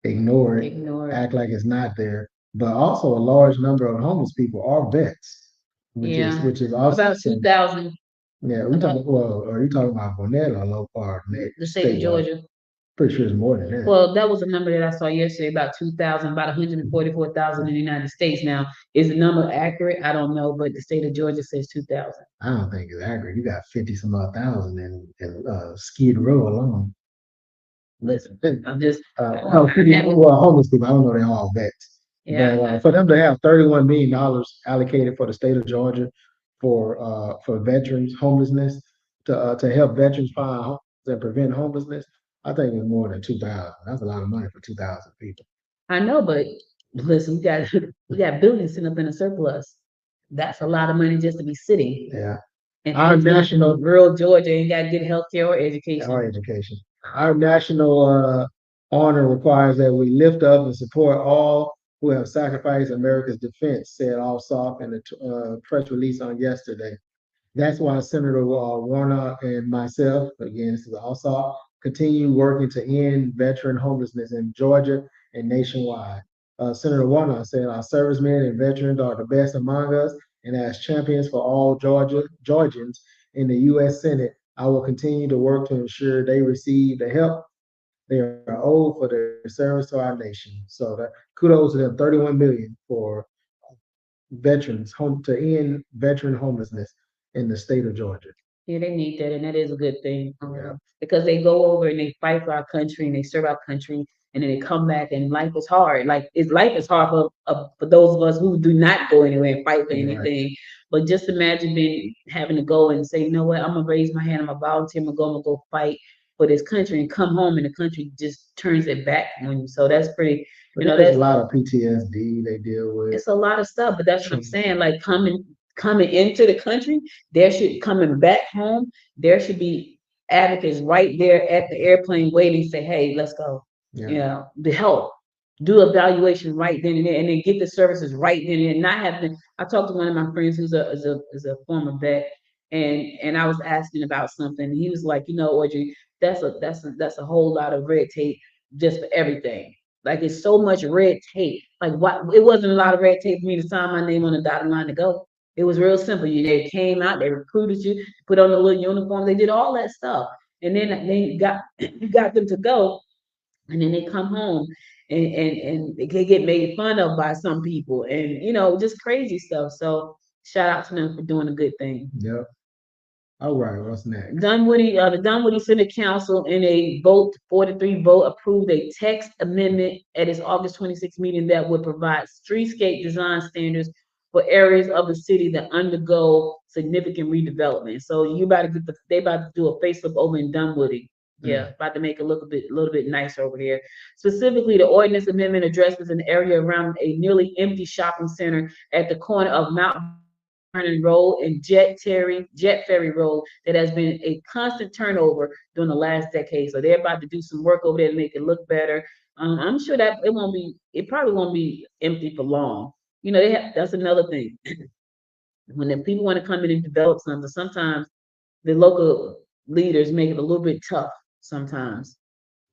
ignore it, act like it's not there. But also a large number of homeless people are vets, which is also About 2,000, yeah. Are you talking about Gwinnett or low part? the state of Georgia. Pretty sure it's more than that. Well, that was a number that I saw yesterday, about 2,000, about 144,000 in the United States. Now, is the number accurate? I don't know, but the state of Georgia says 2,000. I don't think it's accurate. You got 50 some odd thousand in Skid Row alone. Listen, I'm just homeless people. I don't know they're all vets. yeah. But for them to have $31 million allocated for the state of Georgia for veterans homelessness to help veterans find homes and prevent homelessness, I think it's more than 2,000. That's a lot of money for 2,000 people. I know, but listen, we got billions sitting up in a surplus. That's a lot of money just to be sitting. Yeah. And Our national rural Georgia ain't got good health care or education. Our national honor requires that we lift up and support all who have sacrificed America's defense, said Ossoff in a press release on yesterday. That's why Senator Warnock and myself, again, this is Ossoff, continue working to end veteran homelessness in Georgia and nationwide. Senator Warnock said, our servicemen and veterans are the best among us, and as champions for all Georgians in the U.S. Senate, I will continue to work to ensure they receive the help they are owed for their service to our nation. So kudos to them, 31 million for veterans to end veteran homelessness in the state of Georgia. Yeah, they need that, and that is a good thing. Yeah. Because they go over and they fight for our country and they serve our country, and then they come back and life is hard. Like life is hard for those of us who do not go anywhere and fight for Right. anything. But just imagine having to go and say, you know what, I'm gonna raise my hand, I'm gonna volunteer, I'm gonna go fight for this country and come home and the country just turns it back on you. So that's pretty, But you know, there's that's a lot of PTSD they deal with. it's a lot of stuff, but that's what I'm saying. Like coming into the country, coming back home, there should be advocates right there at the airplane waiting, say, hey, let's go. Yeah. You know, the help. Do evaluation right then and there, and then get the services right then and there. Not have to. I talked to one of my friends who's a former vet, and I was asking about something. And he was like, you know, Audrey, that's a whole lot of red tape just for everything. Like it's so much red tape. Like what? It wasn't a lot of red tape for me to sign my name on the dotted line to go. It was real simple. They came out, they recruited you, put on the little uniform, they did all that stuff, and then they got you got them to go, and then they come home and they get made fun of by some people, and you know, just crazy stuff. So shout out to them for doing a good thing. Yep. All right, what's next? The Dunwoody City Council in a 4-3 vote approved a text amendment at its August 26th meeting that would provide streetscape design standards for areas of the city that undergo significant redevelopment. So you about to they about to do a facelift over in Dunwoody. Yeah, about to make it look a little bit nicer over there. Specifically, the ordinance amendment addresses an area around a nearly empty shopping center at the corner of Mount Vernon Road and Jet Ferry Road that has been a constant turnover during the last decade. So they're about to do some work over there to make it look better. I'm sure that it probably won't be empty for long. You know, that's another thing. When the people want to come in and develop something, sometimes the local leaders make it a little bit tough sometimes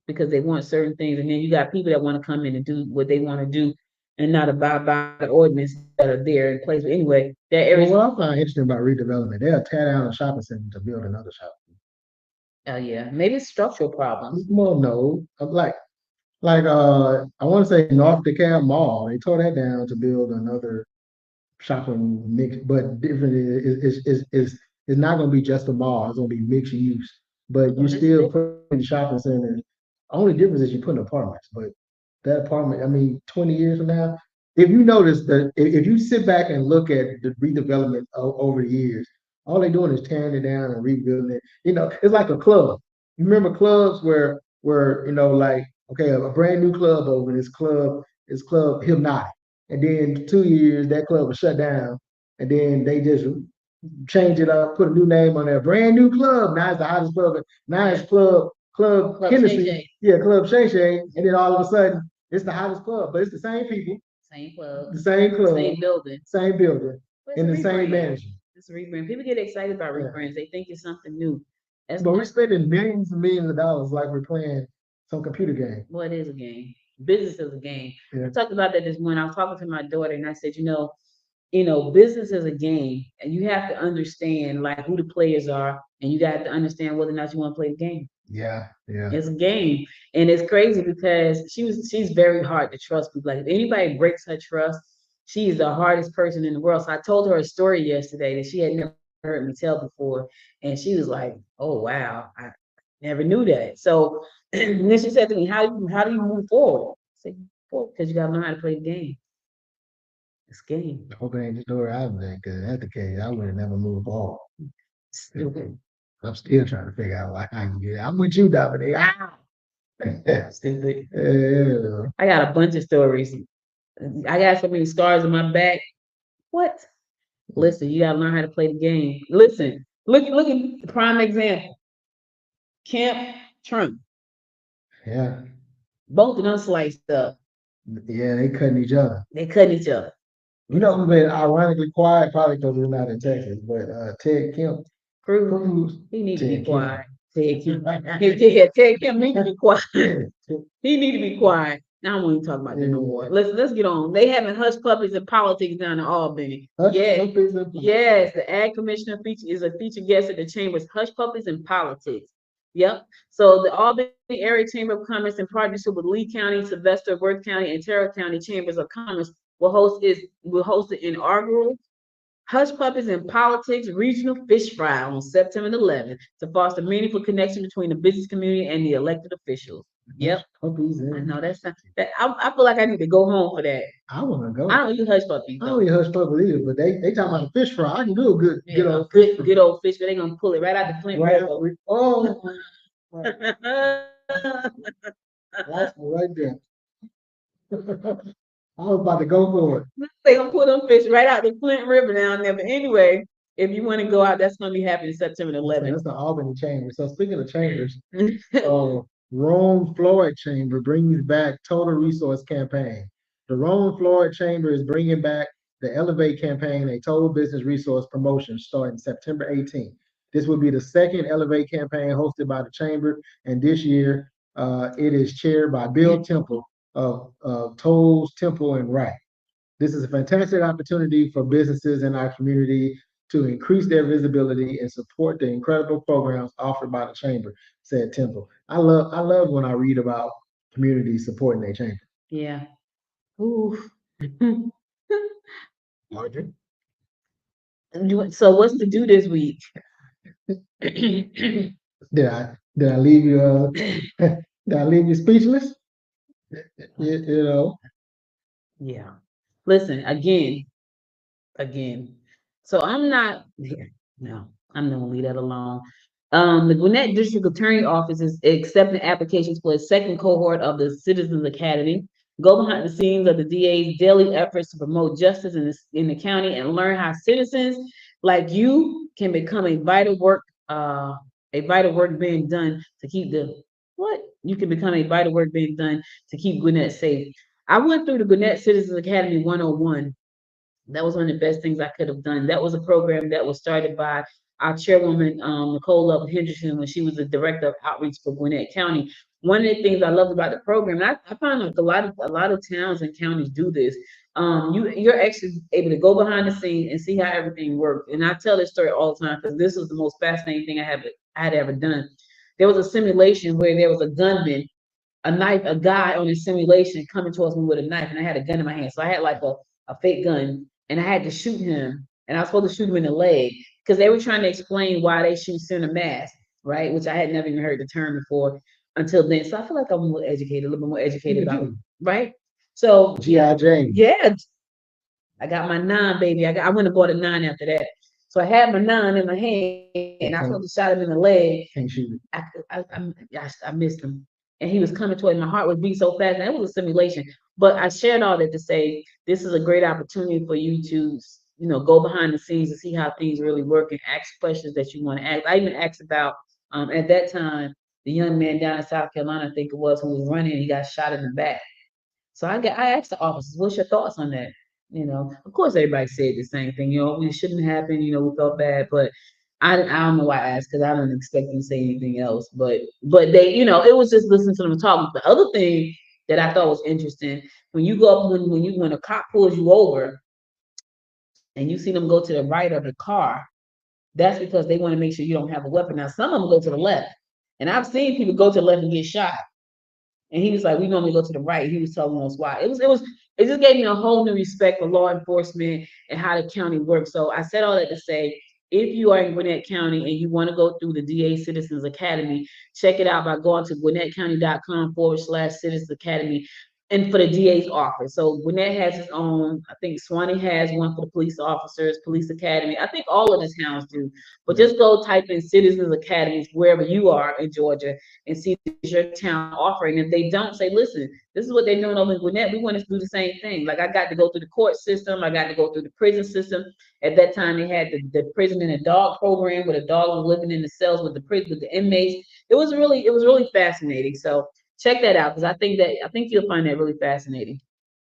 because they want certain things. And then you got people that want to come in and do what they want to do and not abide by the ordinance that are there in place. But anyway, that area. Well, what I find interesting about redevelopment, they'll tear down a shopping center to build another shopping. Oh yeah, maybe it's structural problems. Well, no, like I want to say North DeKalb Mall, they tore that down to build another shopping mix, but different is not going to be just a mall. It's going to be mixed use, but you still put in shopping centers. Only difference is you put in apartments, but that apartment, I mean, 20 years from now, if you notice that if you sit back and look at the redevelopment over the years, all they're doing is tearing it down and rebuilding it. You know, it's like a club. You remember clubs where you know, like, okay, a brand new club opened, this club Hypnotic. And then 2 years, that club was shut down. And then they just changed it up, put a new name on there, brand new club. Now it's the hottest club. Now it's Club Hennessy. Shay. Yeah, Club Shay Shay. And then all of a sudden, it's the hottest club. But it's the same people, Same club, the same club, same building, and the same manager. It's a rebrand. People get excited about rebrands. They think it's something new. But we're spending millions and millions of dollars like we're playing some computer game. Well, it is a game. Business is a game. Yeah. I talked about that this morning. I was talking to my daughter and I said, you know, business is a game, and you have to understand like who the players are, and you got to understand whether or not you want to play the game. Yeah. It's a game, and it's crazy because she's very hard to trust people. Like if anybody breaks her trust, she's the hardest person in the world. So I told her a story yesterday that she had never heard me tell before, and she was like, "Oh wow, I never knew that." So and then she said to me, "How do you move forward?" I said, "Because you got to learn how to play the game. It's a game." I hope it ain't the story I've been, because that's the case. I would have never moved forward. Stupid. I'm still trying to figure out how I can get it. I'm with you, Dominic. Stupid. Yeah. I got a bunch of stories. I got so many scars on my back. What? Listen, you gotta learn how to play the game. Listen, look at the prime example. Camp Trump. Yeah. Both of them sliced up. Yeah, they cutting each other. They cutting each other. You know who's been ironically quiet, probably because we're not in Texas, but Ted Kemp. Cruz, he need to be Ted quiet. Ted Kemp need to be quiet. He need to be quiet. I don't want to talk about that no more. Let's get on. They having hush puppies and politics down in Albany. Yes, the ag commissioner is a featured guest at the chamber's hush puppies and politics. Yep. So the Albany Area Chamber of Commerce, in partnership with Lee County, Sylvester, Worth County, and Terra County Chambers of Commerce, will host the inaugural Hush Puppies in Politics Regional Fish Fry on September 11th to foster meaningful connection between the business community and the elected officials. Yep. Puppies I and know I feel like I need to go home for that. I want to go. I don't eat hush puppies. I don't eat hush puppies either, but they talking about a fish fry. I can do a good old fish fry. Good old fish, but they gonna pull it right out the Flint Right River. out, oh, that's right there. I was about to go for it. They gonna pull them fish right out the Flint River down there. But anyway, if you want to go out, that's gonna be happening September 11th. That's the Albany Chamber. So speaking of chambers, Rome Floyd Chamber brings back Total Resource Campaign. The Rome Floyd Chamber is bringing back the Elevate campaign, a total business resource promotion starting September 18th. This will be the second Elevate campaign hosted by the Chamber, and this year it is chaired by Bill Temple of Tolles, Temple, and Wright. This is a fantastic opportunity for businesses in our community to increase their visibility and support the incredible programs offered by the Chamber, said Temple. I love when I read about communities supporting their chamber. Yeah. Ooh. Margaret? So what's to do this week? Did I leave you did I leave you speechless? You know. Yeah. Listen, again. So I'm not here. No, I'm gonna leave that alone. The Gwinnett District Attorney Office is accepting applications for a second cohort of the Citizens Academy. Go behind the scenes of the DA's daily efforts to promote justice in the county and learn how citizens like you can become a vital work being done to keep Gwinnett safe. I went through the Gwinnett Citizens Academy 101. That was one of the best things I could have done. That was a program that was started by our chairwoman, Nicole Love Henderson, when she was the director of outreach for Gwinnett County. One of the things I loved about the program, and I found like a lot of towns and counties do this. You're actually able to go behind the scenes and see how everything works. And I tell this story all the time because this was the most fascinating thing I had ever done. There was a simulation where there was a gunman, a guy on a simulation coming towards me with a knife, and I had a gun in my hand. So I had like a fake gun, and I had to shoot him, and I was supposed to shoot him in the leg because they were trying to explain why they shoot center mass, right? Which I had never even heard the term before until then. So I feel like I'm a little bit more educated about it, right? So G.I. Jane. yeah, I got my 9, baby. I went and bought a 9 after that. So I had my 9 in my hand, and I supposed to shot him in the leg. Can't shoot it. I missed him, and he was coming toward me. My heart was beating so fast, and it was a simulation. But I shared all that to say this is a great opportunity for you to, go behind the scenes and see how things really work and ask questions that you want to ask. I even asked about at that time the young man down in South Carolina, I think it was, who was running and he got shot in the back. So I asked the officers, what's your thoughts on that? Of course everybody said the same thing. It shouldn't happen. We felt bad, but I don't know why I asked because I don't expect them to say anything else. But they, it was just listening to them talk. The other thing that I thought was interesting, when you go up, when a cop pulls you over and you see them go to the right of the car, that's because they want to make sure you don't have a weapon. Now, some of them go to the left, and I've seen people go to the left and get shot. And he was like, we normally go to the right. He was telling us why. It just gave me a whole new respect for law enforcement and how the county works. So I said all that to say, if you are in Gwinnett County and you want to go through the DA Citizens Academy, check it out by going to GwinnettCounty.com/Citizens Academy. And for the DA's office. So Gwinnett has its own, I think Swanee has one for the police officers, police academy. I think all of the towns do. But just go type in Citizens Academies wherever you are in Georgia and see if your town offering. If they don't, say, listen, this is what they're doing over in Gwinnett. We want to do the same thing. Like I got to go through the court system. I got to go through the prison system. At that time, they had the prison and a dog program where the dog was living in the cells with the inmates. It was really fascinating. So check that out because I think you'll find that really fascinating.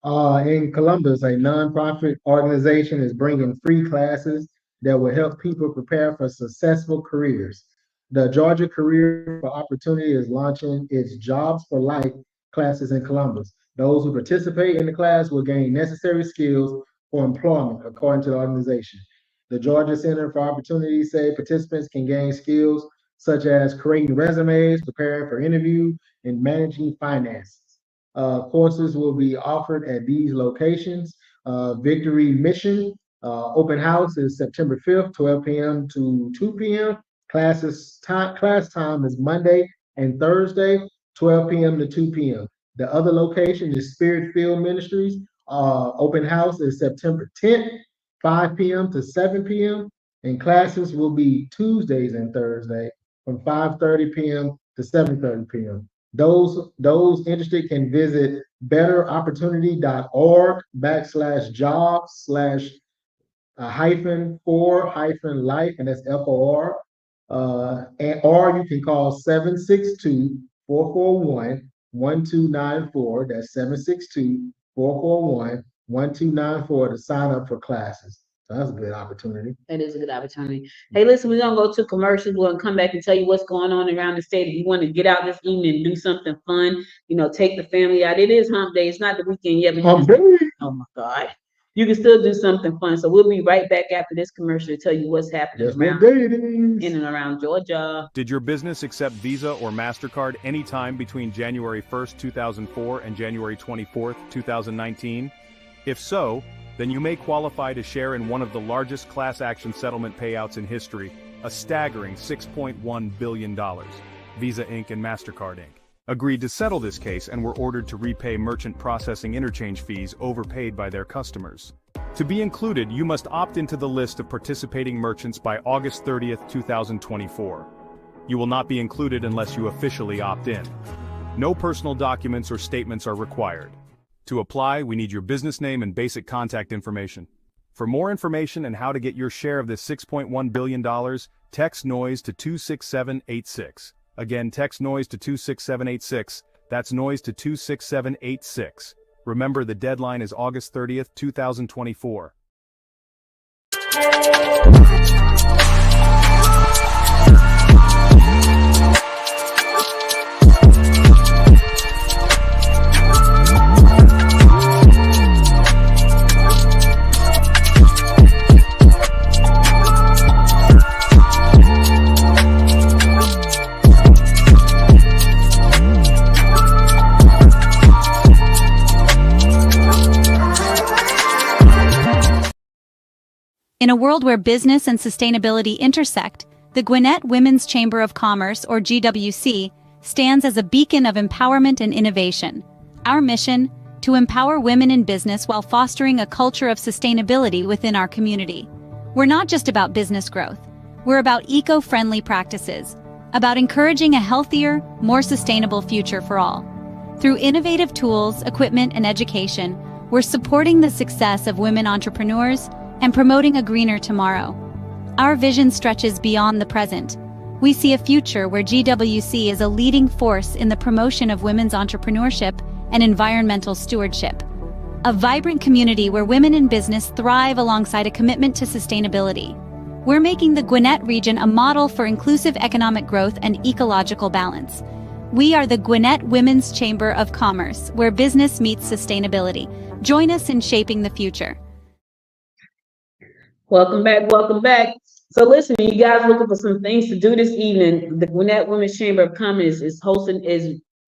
In Columbus, a nonprofit organization is bringing free classes that will help people prepare for successful careers. The Georgia Career for Opportunity is launching its Jobs for Life classes in Columbus. Those who participate in the class will gain necessary skills for employment, according to the organization. The Georgia Center for Opportunity say participants can gain skills such as creating resumes, preparing for interviews, and managing finances. Courses will be offered at these locations. Victory Mission, open house is September 5th, 12 p.m. to 2 p.m. Class time is Monday and Thursday, 12 p.m. to 2 p.m. The other location is Spirit Field Ministries. Open house is September 10th, 5 p.m. to 7 p.m. And classes will be Tuesdays and Thursday from 5:30 p.m. to 7:30 p.m. Those interested can visit betteropportunity.org/job/hyphen for-life, and that's FOR. Or you can call 762-441-1294. That's 762-441-1294 to sign up for classes. So that's a good opportunity. That is a good opportunity. Hey, listen, we're gonna go to commercials. We're gonna come back and tell you what's going on around the state. If you want to get out this evening and do something fun, take the family out. It is hump day. It's not the weekend yet. Oh my God. You can still do something fun. So we'll be right back after this commercial to tell you what's happening in and around Georgia. Did your business accept Visa or MasterCard anytime between January 1st, 2004 and January 24th, 2019? If so, then you may qualify to share in one of the largest class action settlement payouts in history, a staggering $6.1 billion. Visa Inc. and MasterCard Inc. agreed to settle this case and were ordered to repay merchant processing interchange fees overpaid by their customers. To be included, you must opt into the list of participating merchants by August 30th, 2024. You will not be included unless you officially opt in. No personal documents or statements are required. To apply, we need your business name and basic contact information. For more information and how to get your share of this $6.1 billion, text NOISE to 26786. Again, text NOISE to 26786. That's NOISE to 26786. Remember, the deadline is August 30th, 2024. In a world where business and sustainability intersect, the Gwinnett Women's Chamber of Commerce, or GWC, stands as a beacon of empowerment and innovation. Our mission: to empower women in business while fostering a culture of sustainability within our community. We're not just about business growth. We're about eco-friendly practices, about encouraging a healthier, more sustainable future for all. Through innovative tools, equipment, and education, we're supporting the success of women entrepreneurs and promoting a greener tomorrow. Our vision stretches beyond the present. We see a future where GWC is a leading force in the promotion of women's entrepreneurship and environmental stewardship. A vibrant community where women in business thrive alongside a commitment to sustainability. We're making the Gwinnett region a model for inclusive economic growth and ecological balance. We are the Gwinnett Women's Chamber of Commerce, where business meets sustainability. Join us in shaping the future. Welcome back, welcome back. So listen, you guys looking for some things to do this evening. The Gwinnett Women's Chamber of Commerce is hosting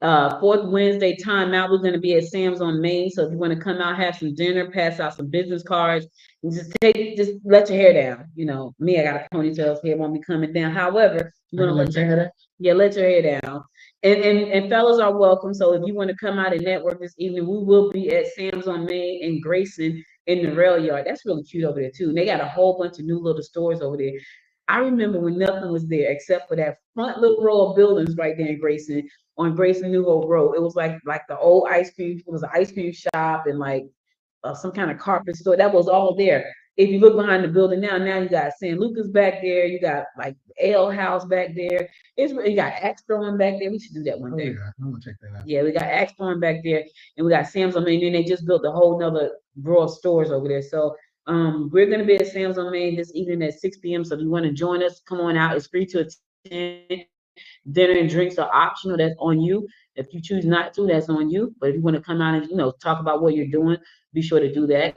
fourth Wednesday time out. We're going to be at Sam's on Main. So if you want to come out, have some dinner, pass out some business cards, and just let your hair down. Me, I got a ponytail, so hair won't be coming down. However, you want to let your hair down. Yeah, let your hair down. And fellas are welcome. So if you want to come out and network this evening, we will be at Sam's on Main in Grayson in the rail yard. That's really cute over there too. And they got a whole bunch of new little stores over there. I remember when nothing was there except for that front little row of buildings right there in Grayson, on Grayson New Hope Road. It was like the old ice cream. It was an ice cream shop and like some kind of carpet store. That was all there. If you look behind the building now you got San Lucas back there. You got like Ale House back there. You got Axstrom back there. We should do that one day. Yeah, I'm gonna check that out. Yeah, we got Axstrom back there, and we got Sam's on Main. And they just built a whole nother row of stores over there. So we're gonna be at Sam's on Main this evening at 6 p.m. So if you want to join us, come on out. It's free to attend. Dinner and drinks are optional. That's on you. If you choose not to, that's on you. But if you want to come out and talk about what you're doing, be sure to do that.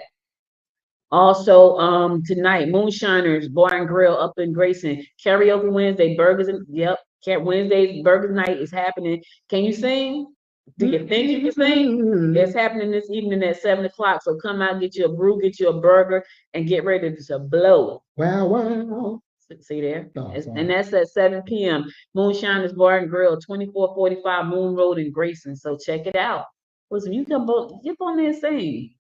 Also, tonight, Moonshiners Bar and Grill up in Grayson. Karaoke Wednesday, burgers and Wednesday's burgers night is happening. Can you sing? Do you think you can sing? It's happening this evening at 7 o'clock. So come out, get you a brew, get you a burger, and get ready to blow. Wow, wow. See there? Oh, And that's at 7 p.m. Moonshiners Bar and Grill, 2445 Moon Road in Grayson. So check it out. Listen, you can get on there and sing.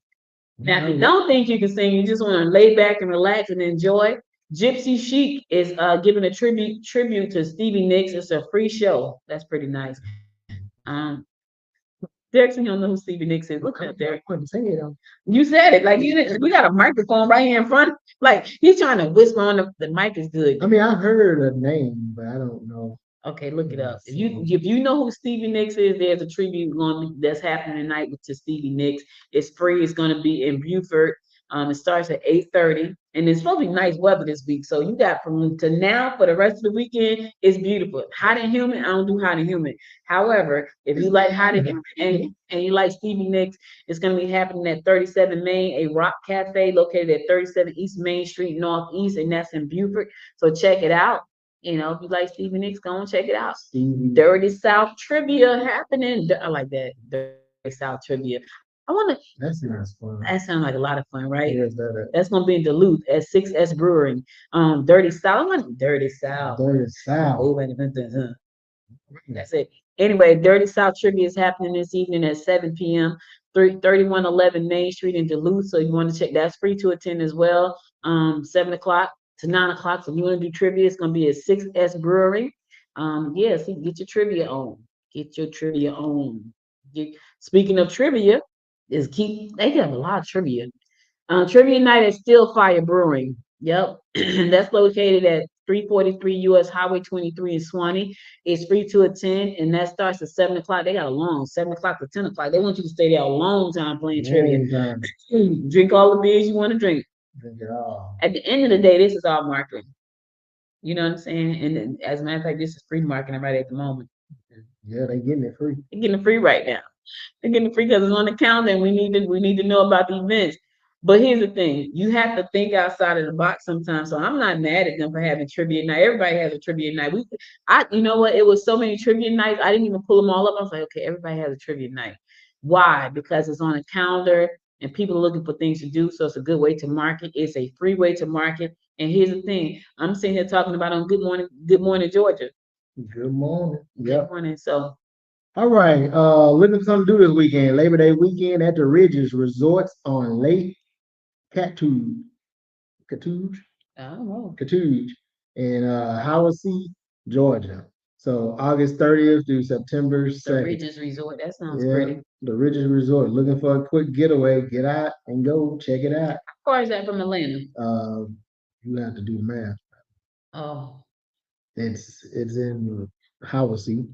Now, if you don't think you can sing, you just want to lay back and relax and enjoy. Gypsy Chic is giving a tribute to Stevie Nicks. It's a free show. That's pretty nice. Derek, you don't know who Stevie Nicks is. Look at Derek. You said it. Like you didn't, we got a microphone right here in front. Like he's trying to whisper on the mic is good. I mean, I heard a name, but I don't know. Okay, look it up. If you know who Stevie Nicks is, there's a tribute that's happening tonight to Stevie Nicks. It's free. It's going to be in Beaufort. It starts at 8:30, and it's supposed to be nice weather this week. So you got from to now for the rest of the weekend. It's beautiful. Hot and humid. I don't do hot and humid. However, if you like hot and humid and you like Stevie Nicks, it's going to be happening at 37 Main, a rock cafe located at 37 East Main Street Northeast, and that's in Beaufort. So check it out. You know, if you like Stevie Nicks, go and check it out. Dirty South trivia happening. I like that. Dirty South trivia. I want to. That sounds fun. That sounds like a lot of fun, right? Yeah, that's gonna be in Duluth at 6S Brewing. Dirty South. I want Dirty South. Dirty South. Oh, that's it. Anyway, Dirty South trivia is happening this evening at 7 p.m. 3111 Main Street in Duluth. So you want to check. That's free to attend as well. 7 o'clock to 9 o'clock. So if you want to do trivia, it's gonna be at 6S Brewing. Yeah, so get your trivia on. Get your trivia on. Speaking of trivia. They have a lot of trivia. Trivia night at Still Fire Brewing. Yep. That's located at 343 US Highway 23 in Swanee. It's free to attend, and that starts at 7 o'clock. They got a long 7 o'clock to 10 o'clock. They want you to stay there a long time playing trivia. Drink all the beers you want to drink. Drink it all. At the end of the day, this is all marketing. You know what I'm saying? And as a matter of fact, this is free marketing right at the moment. Yeah, they're getting it free. They're getting it free right now. They're getting it free because it's on the calendar, and we need to know about the events. But here's the thing: you have to think outside of the box sometimes. So I'm not mad at them for having trivia night. Everybody has a trivia night. You know what? It was so many trivia nights. I didn't even pull them all up. I was like, okay, everybody has a trivia night. Why? Because it's on a calendar, and people are looking for things to do. So it's a good way to market. It's a free way to market. And here's the thing: I'm sitting here talking about on Good Morning, Georgia. Good morning. Good morning. So. All right. Looking for something to do this weekend. Labor Day weekend at the Ridges Resorts on Lake Catooge. I don't know. Catooge in Howard-C, Georgia. So August 30th through September 2nd. The Ridges Resort. That sounds pretty. The Ridges Resort. Looking for a quick getaway. Get out and go check it out. How far is that from Atlanta? You have to do the math. Oh. It's in Howard-C.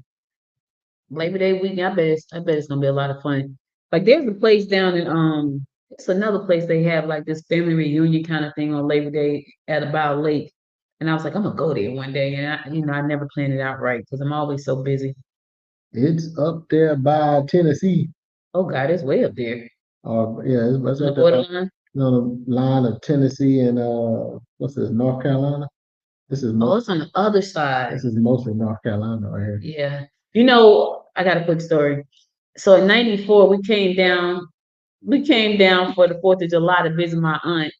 Labor Day weekend, I bet it's gonna be a lot of fun. Like there's a place down in it's another place they have like this family reunion kind of thing on Labor Day at About Lake. And I was like, I'm gonna go there one day. And I never planned it out right because I'm always so busy. It's up there by Tennessee. Oh God, it's way up there. Yeah, it's the borderline. On the line of Tennessee and what's this, North Carolina? It's on the other side. This is mostly North Carolina right here. Yeah. You know, I got a quick story. So in '94, we came down for the 4th of July to visit my aunt,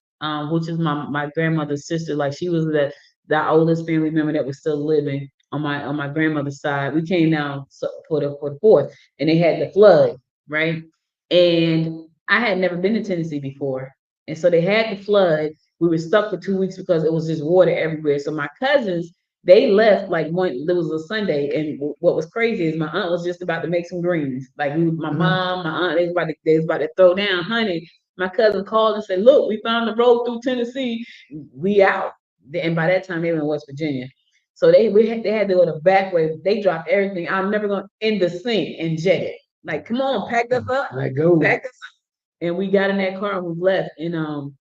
which is my grandmother's sister. Like she was the oldest family member that was still living on my grandmother's side. We came down for the 4th, and they had the flood, right? And I had never been to Tennessee before. And so they had the flood. We were stuck for 2 weeks because it was just water everywhere. So my cousins, they left like there was a Sunday, and what was crazy is my aunt was just about to make some greens. Like my mom, my aunt, they was about to throw down honey. My cousin called and said, "Look, we found the road through Tennessee. We out." And by that time, they were in West Virginia. So they had to go the back way. They dropped everything. I'm never going in the sink and jet it. Like, come on, pack us up. Let go. Pack us up. And we got in that car and we left. And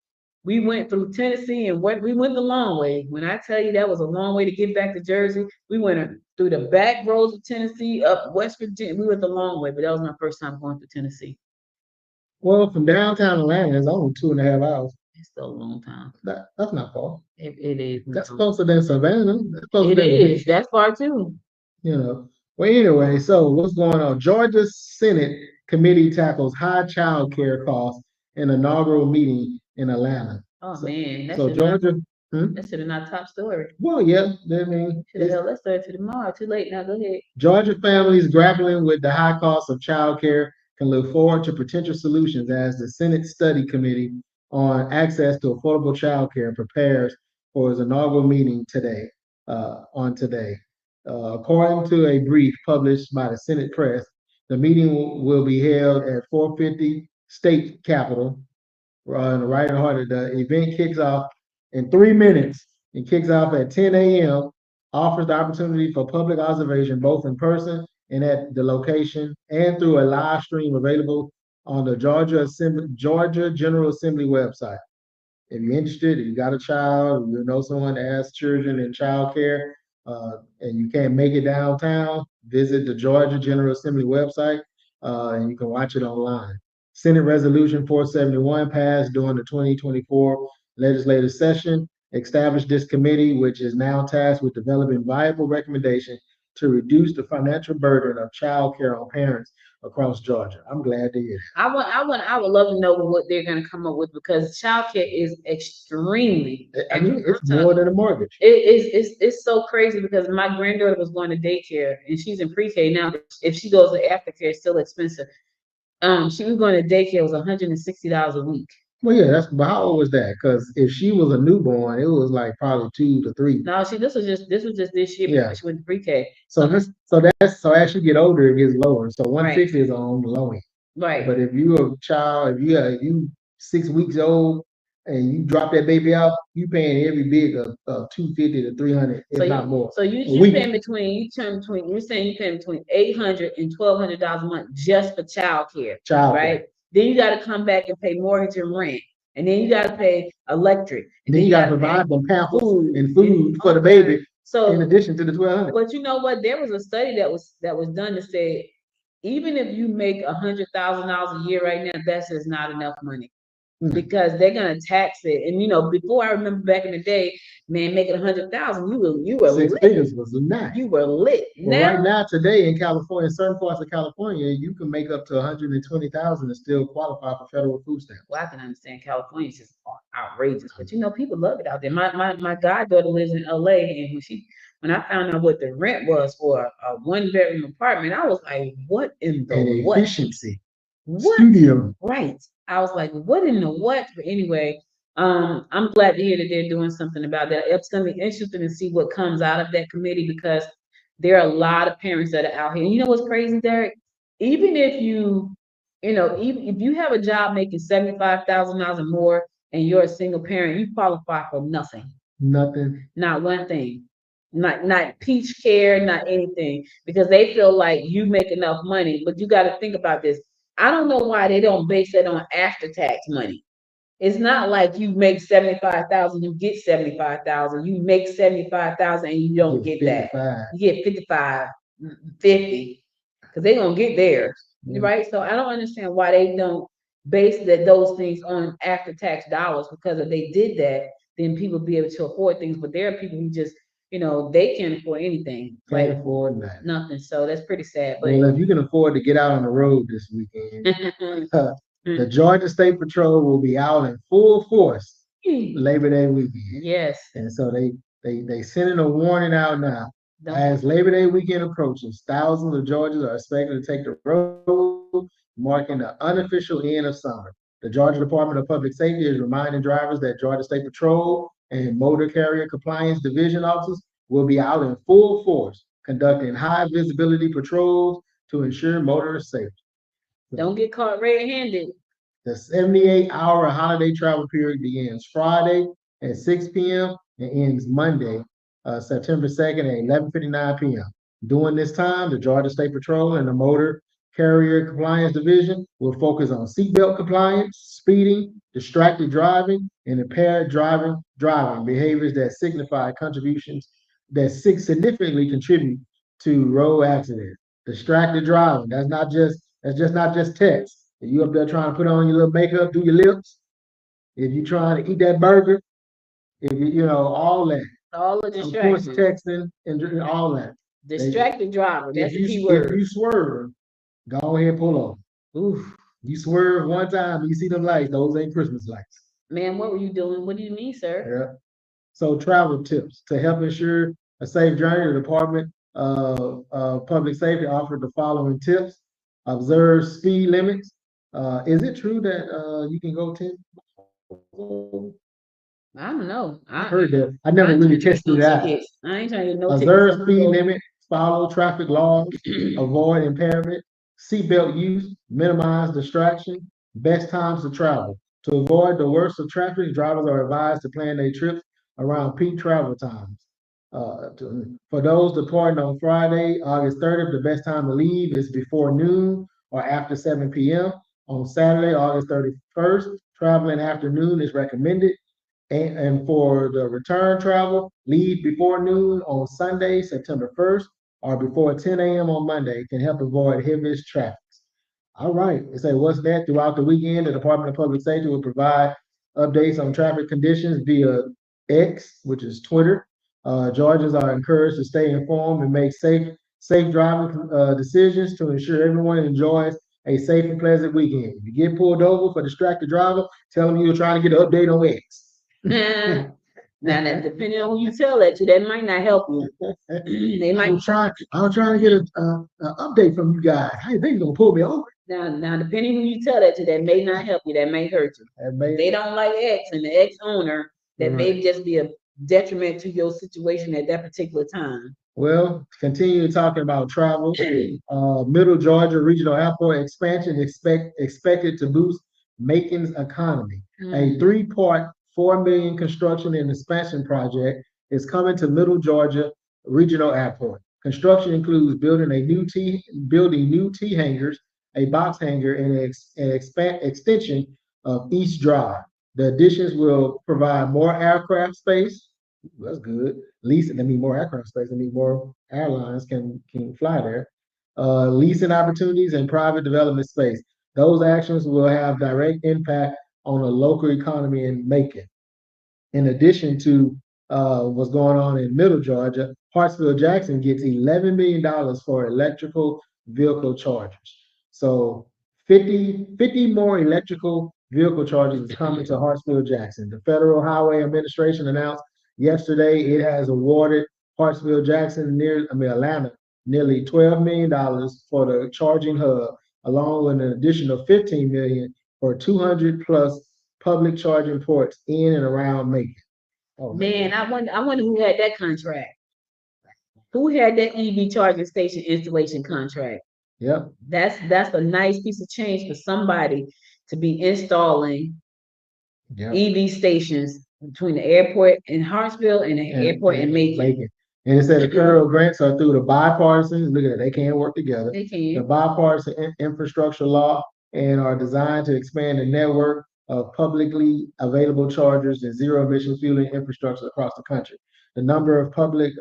we went through Tennessee and we went the long way. When I tell you that was a long way to get back to Jersey, we went through the back roads of Tennessee, up West Virginia. We went the long way, but that was my first time going through Tennessee. Well, from downtown Atlanta, it's only 2.5 hours. It's still a long time. That's not far. It is. That's closer than Savannah. It is. That's far too. You know, Well, anyway, so what's going on? Georgia Senate committee tackles high child care costs in inaugural meeting in Atlanta. Oh, So- man, So Georgia, hmm? that should have not top story. Well, yeah, I mean, Should have held that story to tomorrow. Too late now. Go ahead. Georgia families grappling with the high cost of childcare can look forward to potential solutions as the Senate Study Committee on Access to Affordable Childcare prepares for its inaugural meeting today. According to a brief published by the Senate Press, the meeting will be held at 450 State Capitol, in the right heart of the event kicks off in 3 minutes. It kicks off at 10 a.m. Offers the opportunity for public observation both in person and at the location and through a live stream available on the Georgia General Assembly website. If you're interested, if you got a child, you know someone that has children in childcare, and you can't make it downtown, visit the Georgia General Assembly website, and you can watch it online. Senate Resolution 471 passed during the 2024 legislative session, established this committee, which is now tasked with developing viable recommendations to reduce the financial burden of child care on parents across Georgia. I'm glad to hear that. I would love to know what they're gonna come up with because childcare is extremely. I mean, it's more than a mortgage. It's so crazy because my granddaughter was going to daycare and she's in pre-K now. If she goes to aftercare, it's still expensive. She was going to daycare, it was $160 a week. Well, yeah, but how old was that? Because if she was a newborn, it was like probably 2 to 3. No, this was just this year Yeah. because she went to pre-K. So as you get older, it gets lower. So 150 is on the low end. Right. But if you a child, if you 6 weeks old and you drop that baby out, you paying every bit of 250 to 300, if not more. So you week. paying you're saying you paying between $800 and $1,200 a month just for childcare. Child Right. Then you got to come back and pay mortgage and rent, and then you got to pay electric. And then you got to provide them pampers and food for the baby. So in addition to the 1,200. But you know what? There was a study that was done to say even if you make $100,000 a year right now, that's just not enough money. Because they're gonna tax it. And you know, before I remember back in the day, man, making 100,000, you were 6 lit. figures was nice. You were lit. Well, right now, today in California, in certain parts of California, you can make up to 120,000 and still qualify for federal food stamps. Well, I can understand California is just outrageous, but you know, people love it out there. My goddaughter lives in LA, and when I found out what the rent was for a 1-bedroom apartment, I was like, what in the what? Efficiency. What? Studio. Right. I was like, what in the what? But anyway, I'm glad to hear that they're doing something about that. It's gonna be interesting to see what comes out of that committee because there are a lot of parents that are out here. And you know what's crazy, Derek? Even if even if you have a job making $75,000 or more and you're a single parent, you qualify for nothing. Nothing. Not one thing. Not peach care, not anything. Because they feel like you make enough money. But you got to think about this. I don't know why they don't base that on after-tax money. It's not like you make 75,000, you get 75,000. You make 75,000 and you don't get that. You get 55, 50, because they're gonna get theirs, right? So I don't understand why they don't base those things on after-tax dollars. Because if they did that, then people be able to afford things. But there are people who just they can't afford anything. Can't afford nothing. So that's pretty sad. But well, if you can afford to get out on the road this weekend, the Georgia State Patrol will be out in full force Labor Day weekend. Yes. And so they sending a warning out now. As Labor Day weekend approaches, thousands of Georgians are expected to take the road, marking the unofficial end of summer. The Georgia Department of Public Safety is reminding drivers that Georgia State Patrol and Motor Carrier Compliance Division officers will be out in full force, conducting high visibility patrols to ensure motorist safety. Don't get caught red-handed. The 78-hour holiday travel period begins Friday at 6 p.m. and ends Monday, September 2nd at 11:59 p.m. During this time, the Georgia State Patrol and the Motor Carrier Compliance Division will focus on seatbelt compliance, speeding, distracted driving, and impaired driving behaviors that significantly contribute to road accidents. Distracted driving, that's just not just text. If you up there trying to put on your little makeup, do your lips, if you're trying to eat that burger, if all that. All the distractions. Of course, texting and all that. Distracted driver, that's the key If word. you swerve, go ahead and pull over. Oof. You swerve one time, you see them lights, those ain't Christmas lights. Man, what were you doing? What do you mean, sir? Yeah. So travel tips to help ensure a safe journey. The Department of Public Safety offered the following tips: observe speed limits. Is it true that you can go 10? I don't know. I heard that. I never really tested it out. I ain't trying to get no Observe tickets. speed limit, follow traffic laws, avoid impairment, seatbelt use, minimize distraction, best times to travel. To avoid the worst of traffic, drivers are advised to plan their trips around peak travel times. For those departing on Friday, August 30th, the best time to leave is before noon or after 7 p.m. On Saturday, August 31st, traveling afternoon is recommended. And for the return travel, leave before noon on Sunday, September 1st, or before 10 a.m. on Monday can help avoid heaviest traffic. All right, it say what's that? Throughout the weekend, the Department of Public Safety will provide updates on traffic conditions via X, which is Twitter. Georgians are encouraged to stay informed and make safe driving decisions to ensure everyone enjoys a safe and pleasant weekend. If you get pulled over for distracted driver, tell them you're trying to get an update on X. Now that depending on who you tell that to, that might not help you. They might I'm trying to get an update from you guys. I didn't think you gonna pull me over. now depending who you tell that to, that may not help you. That may hurt you. They don't like X and the X owner. That may just be a detriment to your situation at that particular time. Well, continue talking about travel. Middle Georgia Regional Airport expansion expected to boost Macon's economy. A three-part $4 million construction and expansion project is coming to Middle Georgia Regional Airport. Construction includes building new T hangars, a box hangar, and an extension of East Drive. The additions will provide more aircraft space. That's good. Leasing, I mean, more aircraft space. I mean, more airlines can fly there. Leasing opportunities and private development space. Those actions will have direct impact on the local economy in Macon. In addition to what's going on in Middle Georgia, Hartsville-Jackson gets $11 million for electrical vehicle chargers. So 50 more electrical vehicle chargers is coming to Hartsville-Jackson. The Federal Highway Administration announced yesterday it has awarded Hartsville-Jackson, Atlanta, nearly $12 million for the charging hub, along with an additional $15 million for 200 plus public charging ports in and around Macon. Oh, man, I wonder who had that contract. Who had that EV charging station installation contract? Yep. That's a nice piece of change for somebody to be installing EV stations between the airport in Hartsville and the airport in Macon. And it said the federal grants are through the bipartisan. Look at it, they can't work together. They can. The bipartisan infrastructure law and are designed to expand the network of publicly available chargers and zero emission fueling infrastructure across the country. The number of public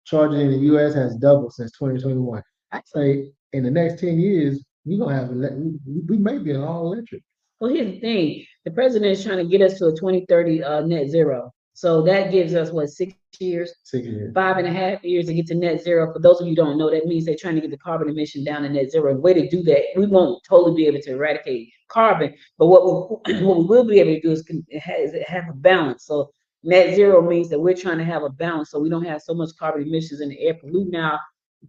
charging in the U.S. has doubled since 2021. I'd say in the next 10 years, we're gonna have we may be an all electric. Well, here's the thing: the president is trying to get us to a 2030 net zero. So that gives us what, 6 years? 6 years. 5.5 years to get to net zero. For those of you who don't know, that means they're trying to get the carbon emission down to net zero. The way to do that, we won't totally be able to eradicate carbon, but what we will be able to do is have a balance. So net zero means that we're trying to have a balance, so we don't have so much carbon emissions in the air,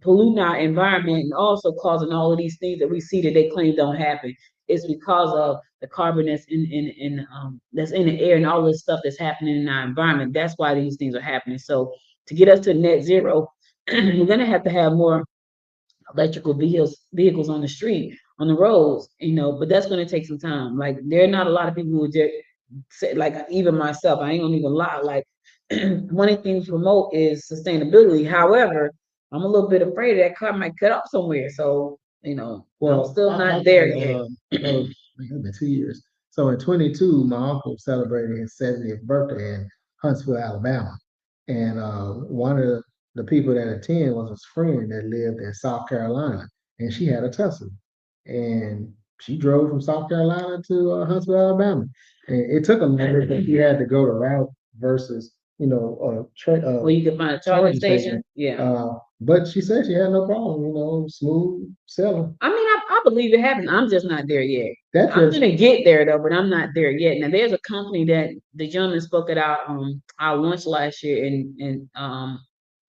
polluting our environment, and also causing all of these things that we see that they claim don't happen. It's because of the carbon that's in the air and all this stuff that's happening in our environment. That's why these things are happening. So to get us to net zero, we're gonna have to have more electrical vehicles on the street, on the roads, but that's gonna take some time. Like, there are not a lot of people who would just say, like, even myself, I ain't gonna even lie, like one of the things we promote is sustainability. However, I'm a little bit afraid that car might cut off somewhere. So, well, I'm still not there yet. It's been 2 years. So in 22, my uncle celebrated his 70th birthday in Huntsville, Alabama. And one of the people that attended was his friend that lived in South Carolina. And she had a Tesla. And she drove from South Carolina to Huntsville, Alabama. And it took a minute, but he had to go to route versus Where you can find a charging station. Yeah. But she said she had no problem, smooth selling. I mean, I believe it happens. I'm just not there yet. That's I'm just gonna get there though, but I'm not there yet. Now there's a company that the gentleman spoke at our lunch last year in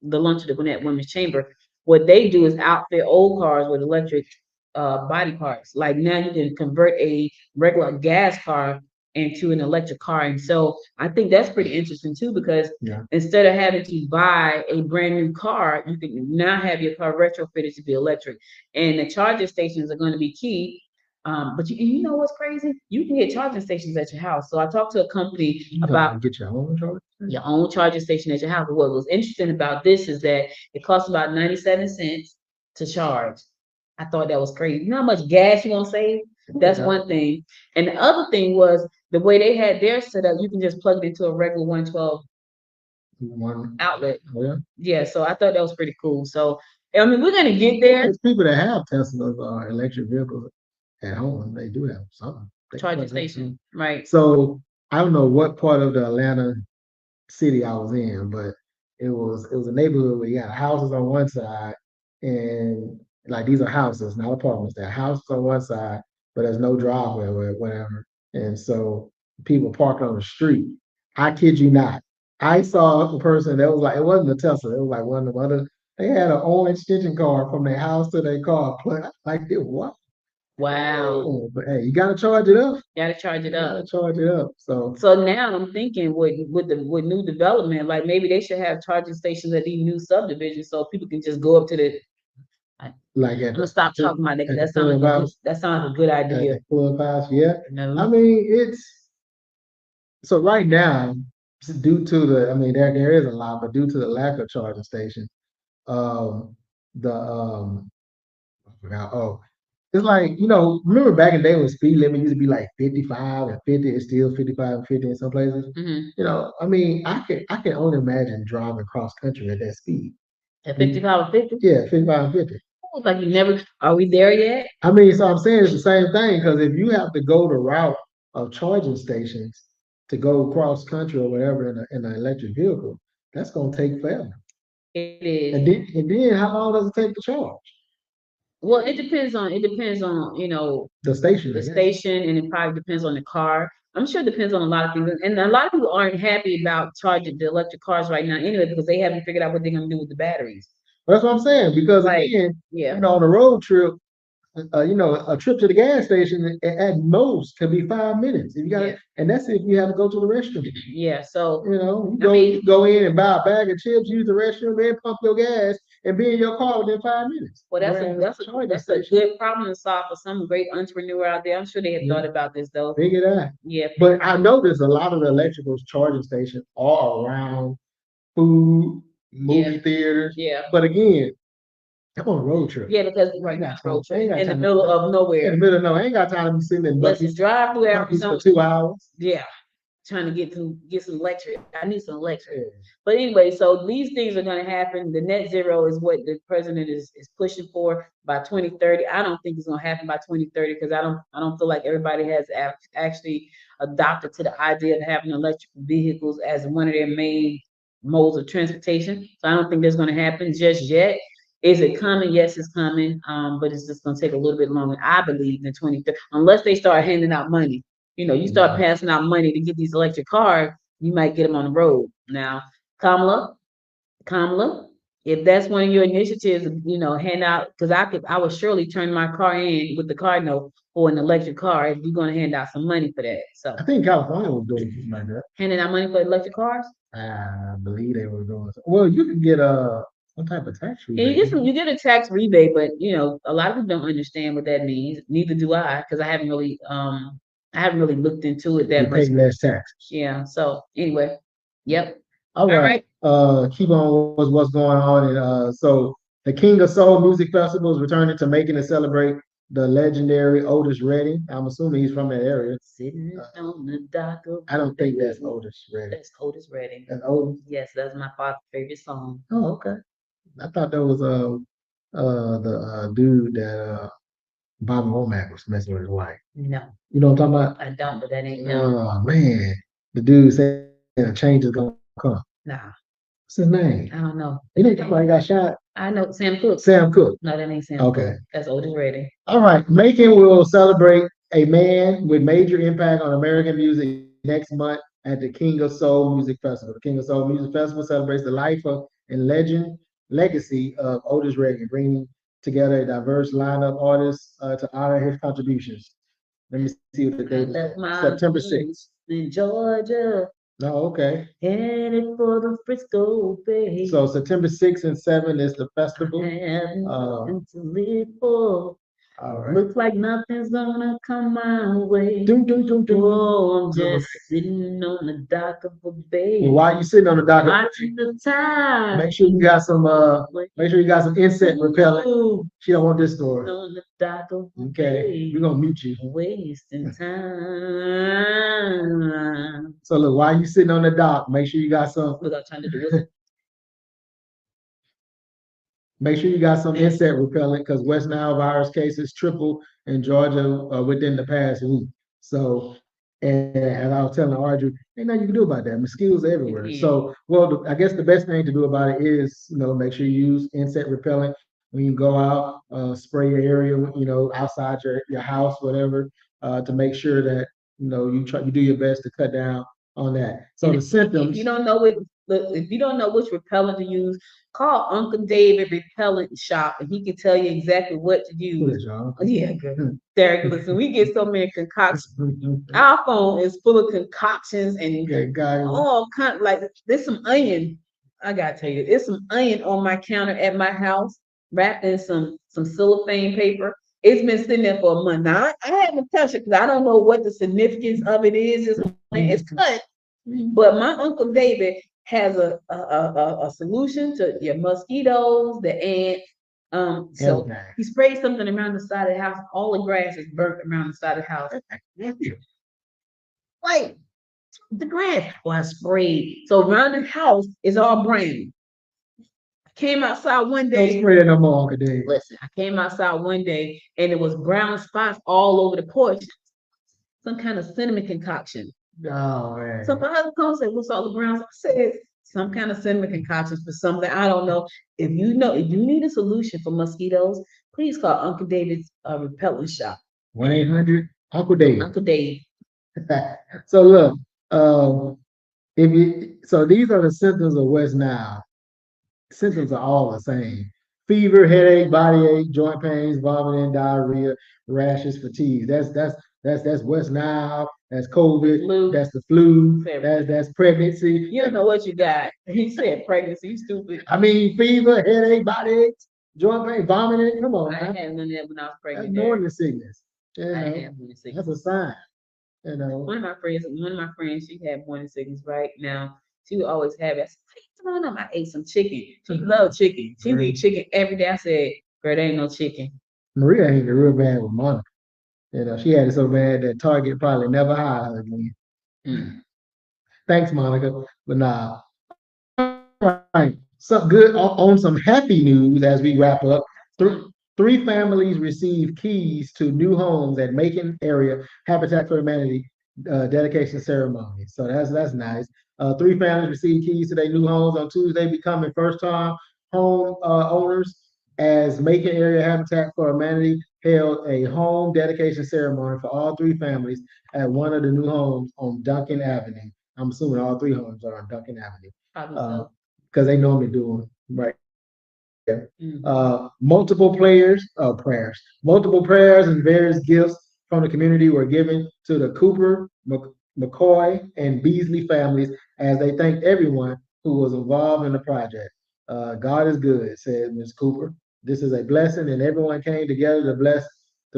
the lunch of the Gwinnett Women's Chamber. What they do is outfit old cars with electric body parts. Like now you can convert a regular gas car into an electric car. And so I think that's pretty interesting too, because Yeah. instead of having to buy a brand new car, you can now have your car retrofitted to be electric. And the charging stations are going to be key. But you know what's crazy? You can get charging stations at your house. So I talked to a company You about gotta get your own charger. your own charging station at your house. But what was interesting about this is that it costs about 97 cents to charge. I thought that was crazy. You know how much gas you're gonna save? That's Yeah. one thing. And the other thing was the way they had theirs set up, you can just plug it into a regular 112 One. outlet. Yeah. Yeah, so I thought that was pretty cool. So I mean, we're gonna get there. There's people that have Teslas or electric vehicles at home. They do have something. They Charging plug that in. station, right? So I don't know what part of the Atlanta city I was in, but it was a neighborhood where you got houses on one side, and like these are houses, not apartments. They're houses on one side, but there's no driveway or whatever. And so people park on the street. I kid you not. I saw a person that was like, it wasn't a Tesla, it was like one of the other. They had an own extension cord from their house to their car. Like, what? Wow, Oh, but hey, you gotta charge it up. gotta charge it You up. gotta charge it up. So So now I'm thinking with new development, like maybe they should have charging stations at these new subdivisions so people can just go up to the. like I'm gonna stop talking about that. 'Cause at the clubhouse, that sounds like a good at idea. the clubhouse, yeah. No. I mean, it's so right now, due to there is a lot, but due to the lack of charging stations, the I forgot. Oh, it's like, remember back in the day when speed limit used to be like 55 and 50, it's still 55 and 50 in some places. Mhm. I can only imagine driving cross country at that speed. At 55 or 50? Yeah, 55 and 50. It's like you never. Are we there yet? So I'm saying it's the same thing, because if you have to go the route of charging stations to go cross country or whatever in an electric vehicle, that's gonna take forever. It is. And then how long does it take to charge? Well, it depends on The station. the I guess. station, and it probably depends on the car. I'm sure it depends on a lot of things, and a lot of people aren't happy about charging the electric cars right now anyway, because they haven't figured out what they're gonna do with the batteries. That's what I'm saying, because Right. again, Yeah. on a road trip, a trip to the gas station at most can be 5 minutes. If you got Yeah. and that's if you have to go to the restroom. Yeah. So You go in and buy a bag of chips, use the restroom, then pump your gas, and be in your car within 5 minutes. well, Whereas charging that's a station, good problem to solve for some great entrepreneur out there. I'm sure they have Yeah. thought about this though. figure that. Yeah. But I noticed a lot of the electrical charging stations are around food, movie theaters. Yeah. But again, I'm on a road trip. Yeah, because right now it's road trip in the middle of In nowhere. the middle of nowhere, I ain't got time to be sitting in Let's just drive through Buc-ee's for Arizona. 2 hours. Yeah. Trying to get some electric. I need some electric. Yeah. But anyway, so these things are gonna happen. The net zero is what the president is pushing for by 2030. I don't think it's gonna happen by 2030, because I don't feel like everybody has actually adopted to the idea of having electric vehicles as one of their main modes of transportation. So I don't think that's gonna happen just yet. Is it coming? Yes, it's coming. But it's just gonna take a little bit longer, I believe, than 2030, unless they start handing out money. You start passing out money to get these electric cars, you might get them on the road. Now, Kamala, if that's one of your initiatives, hand out, because I would surely turn my car in with the card note for an electric car if you're gonna hand out some money for that. So I think California was doing something like that. handing out money for electric cars, I believe they were doing something. Well, you can get some type of tax yeah, rebate. you get a tax rebate, but a lot of people don't understand what that means. Neither do I, because I haven't really looked into it You that much. pay less taxes. Yeah. So anyway, yep. All right. Keep on with what's going on. And so the King of Soul Music Festival is returning to Macon to celebrate the legendary Otis Redding. I'm assuming he's from that area. Sitting on the dock of I don't think that's Otis Redding. That's Otis Redding. That's Otis. Yes, that's my father's favorite song. Oh, okay. I thought that was the dude that Bobby Womack was messing with his wife. No, You know what I'm talking about? I don't, but that ain't him. Oh man, the dude said a change is gonna come. Nah, What's his name? I don't know. He didn't come out, he got shot. I know Sam Cooke. Sam Cooke. No, that ain't Sam Okay. Cooke. That's Otis Redding. All right, Macon will celebrate a man with major impact on American music next month at the King of Soul Music Festival. The King of Soul Music Festival celebrates the life of and legacy of Otis Redding, bringing together a diverse lineup of artists to honor his contributions. Let me see what the date is. Left my September roots 6th. in Georgia, No, okay. headed for the Frisco Bay. So September 6th and 7th is the festival. Have Uh, nothing to live for. All right. Looks like nothing's gonna come my way. Doom, doom, doom, doom. Oh, I'm just sitting on the dock of a bay. Well, while you sitting on the dock, Watching the time. make sure you got some insect repellent. Ooh, She don't want this story. on the dock of a Okay, bay. we're gonna mute you. Wasting time. So look, while you sitting on the dock, make sure you got some. Look, I'm trying to do it. Make sure you got some insect repellent because West Nile virus cases tripled in Georgia within the past week. So, and as I was telling Audrey, ain't nothing you can do about that. Mosquitoes are everywhere. Yeah. So, well, I guess the best thing to do about it is, make sure you use insect repellent when you go out, spray your area, outside your house, whatever, to make sure that you do your best to cut down on that. So And the symptoms. If you don't know which repellent to use, call Uncle David Repellent Shop, and he can tell you exactly what to Who use. is y'all? Yeah, good. Derek, listen, we get so many concoctions. Our phone is full of concoctions and Okay, guys. all kind. Like there's some onion. I gotta tell you, there's some onion on my counter at my house, wrapped in some cellophane paper. It's been sitting there for a month. Now I haven't touched it because I don't know what the significance of it is. It's cut, but my Uncle David has a solution to your mosquitoes, the ants. So Okay. he sprayed something around the side of the house. All the grass is burnt around the side of the house. Like the grass, well, I sprayed. So around the house is all brown. I came outside one Don't day. spray it no more, Uncle Dave. Listen, I came outside one day and it was brown spots all over the porch. Some kind of cinnamon concoction. Oh, man. So my husband comes and said, "What's all the browns?" I said, "Some kind of cinnamon concoctions for something." I don't know. If you need a solution for mosquitoes, please call Uncle David's repellent shop. 1-800 Uncle Dave. Uncle Dave. So look, so these are the symptoms of West Nile. Symptoms are all the same: fever, headache, body ache, joint pains, vomiting, diarrhea, rashes, fatigue. That's West Nile. That's COVID. Flu. That's the flu. February. That's pregnancy. You don't know what you got. He said pregnancy. You stupid. I mean, fever, headache, body aches, joint pain, vomiting. Come on, I man. had none of that when I was That's pregnant. morning sickness. I had morning sickness. That's a sign. One of my friends, she had morning sickness right now. She would always have it. I said, "What are you doing? I ate some chicken." She loved chicken. She would eat chicken every day. I said, "Girl, there ain't no chicken." Maria ain't real bad with Monica. She had it so bad that Target probably never hired her again. Thanks, Monica. But nah. All right. So good on some happy news as we wrap up. Three families received keys to new homes at Macon area Habitat for Humanity dedication ceremony. So that's nice. 3 families received keys to their new homes on Tuesday, becoming first-time home owners as Macon area Habitat for Humanity held a home dedication ceremony for all 3 families at one of the new homes on Duncan Avenue. I'm assuming all 3 homes are on Duncan Avenue. Probably so. Because they normally do them, right? Multiple prayers and various gifts from the community were given to the Cooper, McCoy, and Beasley families as they thanked everyone who was involved in the project. God is good, said Ms. Cooper. This is a blessing, and everyone came together to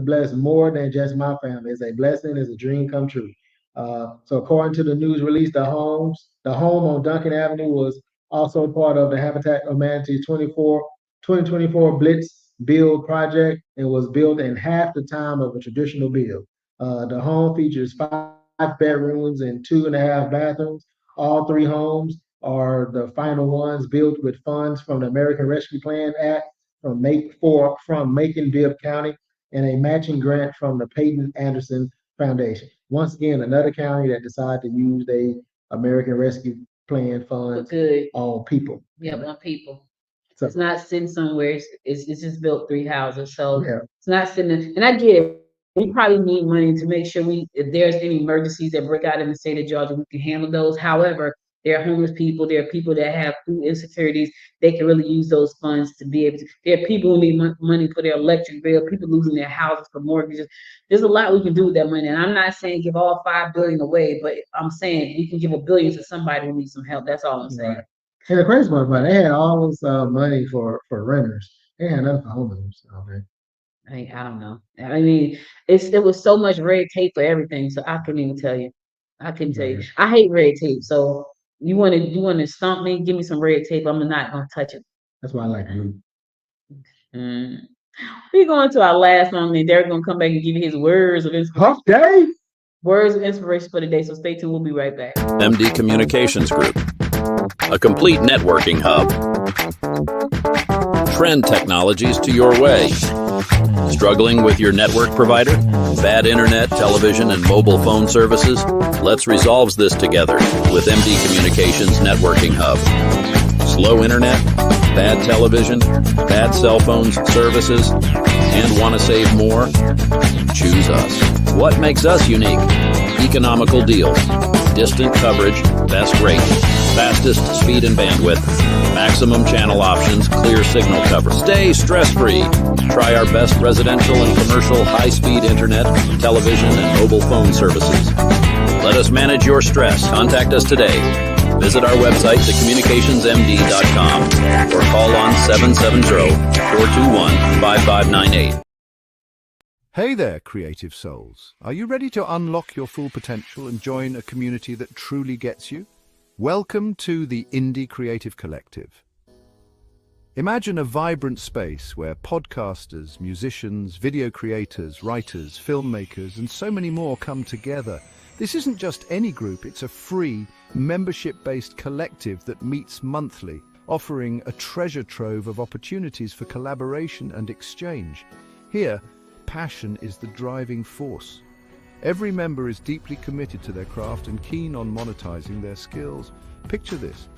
bless more than just my family. It's a blessing, it's a dream come true. So according to the news release, the home on Duncan Avenue was also part of the Habitat for Humanity 2024 Blitz build project and was built in half the time of a traditional build. The home features 5 bedrooms and 2.5 bathrooms. All 3 homes are the final ones built with funds from the American Rescue Plan Act from Macon-Bibb County and a matching grant from the Peyton Anderson Foundation. Once again, another county that decided to use the American Rescue playing But funds good. on people. Yeah, on people. So, It's not sitting somewhere. It's just built 3 houses, so yeah, it's not sitting. And I get it. We probably need money to make sure if there's any emergencies that break out in the state of Georgia, we can handle those. However, there are homeless people. There are people that have food insecurities. They can really use those funds to be able to. There are people who need money for their electric bill. People losing their houses for mortgages. There's a lot we can do with that money. And I'm not saying give all $5 billion away, but I'm saying we can give $1 billion to somebody who needs some help. That's all I'm saying. right. And the crazy part about it, they had all this money for renters. They had nothing for homeowners. Okay. I don't know. I mean, it was so much red tape for everything, so I couldn't even tell you. I couldn't tell you. Right. I hate red tape. So you wanna stump me? Give me some red tape. I'm not gonna touch it. That's why I like you. Mm. We're going to our last one, and Derek gonna come back and give you his words of inspiration. Hump day. Words of inspiration for the day. So stay tuned. We'll be right back. MD Communications Group, a complete networking hub. Trend technologies to your way. Struggling with your network provider? Bad internet, television, and mobile phone services? Let's resolve this together with MD Communications Networking Hub. Slow internet, bad television, bad cell phones, services, and want to save more? Choose us. What makes us unique? Economical deals, distant coverage, best rates, fastest speed and bandwidth, maximum channel options, clear signal cover. Stay stress-free. Try our best residential and commercial high-speed internet, television, and mobile phone services. Let us manage your stress. Contact us today. Visit our website, thecommunicationsmd.com, or call on 770-421-5598. Hey there, creative souls. Are you ready to unlock your full potential and join a community that truly gets you? Welcome to the Indie Creative Collective. Imagine a vibrant space where podcasters, musicians, video creators, writers, filmmakers, and so many more come together. This isn't just any group, it's a free, membership-based collective that meets monthly, offering a treasure trove of opportunities for collaboration and exchange. Here, passion is the driving force. Every member is deeply committed to their craft and keen on monetizing their skills. Picture this.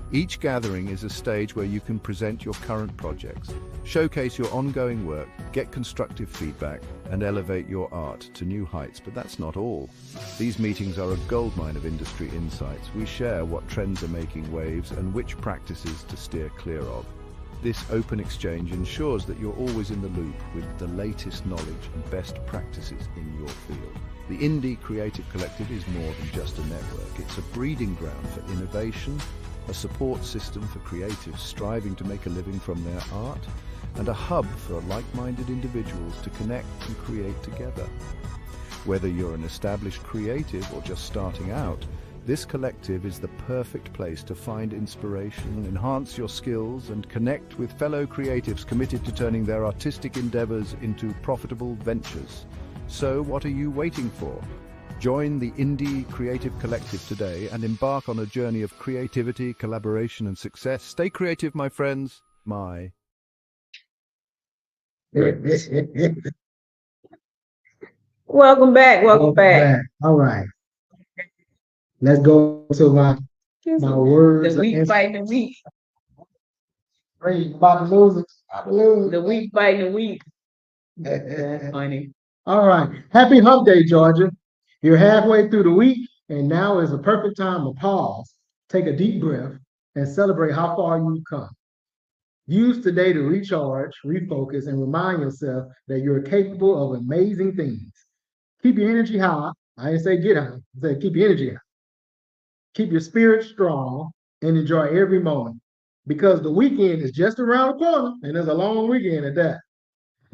Each gathering is a stage where you can present your current projects, showcase your ongoing work, get constructive feedback, and elevate your art to new heights. But that's not all. These meetings are a goldmine of industry insights. We share what trends are making waves and which practices to steer clear of. This open exchange ensures that you're always in the loop with the latest knowledge and best practices in your field. The Indie Creative Collective is more than just a network. It's a breeding ground for innovation, a support system for creatives striving to make a living from their art, and a hub for like-minded individuals to connect and create together. Whether you're an established creative or just starting out, this collective is the perfect place to find inspiration, enhance your skills, and connect with fellow creatives committed to turning their artistic endeavors into profitable ventures. So what are you waiting for? Join the Indie Creative Collective today and embark on a journey of creativity, collaboration, and success. Stay creative, my friends. My. Welcome back. Welcome back. All right. Let's go to my words. The week fighting the week. About to lose it. About to lose. The week fighting the week. That's funny. All right. Happy Hump Day, Georgia. You're halfway through the week, and now is a perfect time to pause, take a deep breath, and celebrate how far you've come. Use today to recharge, refocus, and remind yourself that you're capable of amazing things. Keep your energy high. I didn't say get high. I said keep your energy high. Keep your spirit strong and enjoy every moment, because the weekend is just around the corner, and there's a long weekend at that.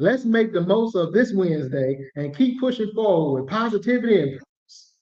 Let's make the most of this Wednesday and keep pushing forward with positivity and purpose.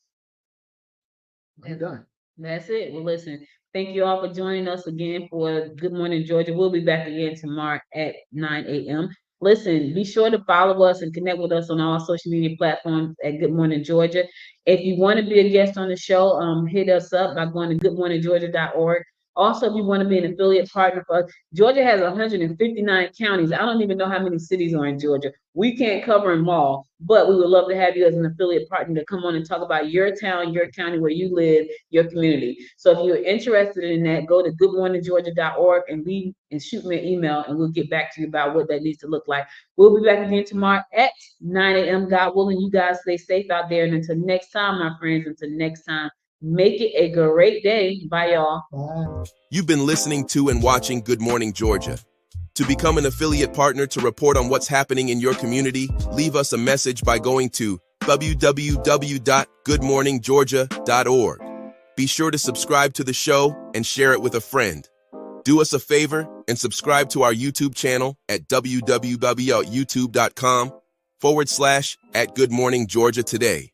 I'm done. That's it. Well, listen, thank you all for joining us again for Good Morning Georgia. We'll be back again tomorrow at 9 a.m. Listen, be sure to follow us and connect with us on all social media platforms at Good Morning Georgia. If you want to be a guest on the show, hit us up by going to goodmorninggeorgia.org. Also, if you want to be an affiliate partner for us, Georgia has 159 counties. I don't even know how many cities are in Georgia. We can't cover them all, but we would love to have you as an affiliate partner to come on and talk about your town, your county, where you live, your community. So if you're interested in that, go to goodmorninggeorgia.org and shoot me an email, and we'll get back to you about what that needs to look like. We'll be back again tomorrow at 9 a.m. God willing. You guys stay safe out there. And until next time, my friends, until next time, make it a great day. Bye, y'all. Bye. You've been listening to and watching Good Morning Georgia. To become an affiliate partner to report on what's happening in your community, leave us a message by going to www.goodmorninggeorgia.org. Be sure to subscribe to the show and share it with a friend. Do us a favor and subscribe to our YouTube channel at www.youtube.com/@Good Morning Georgia today.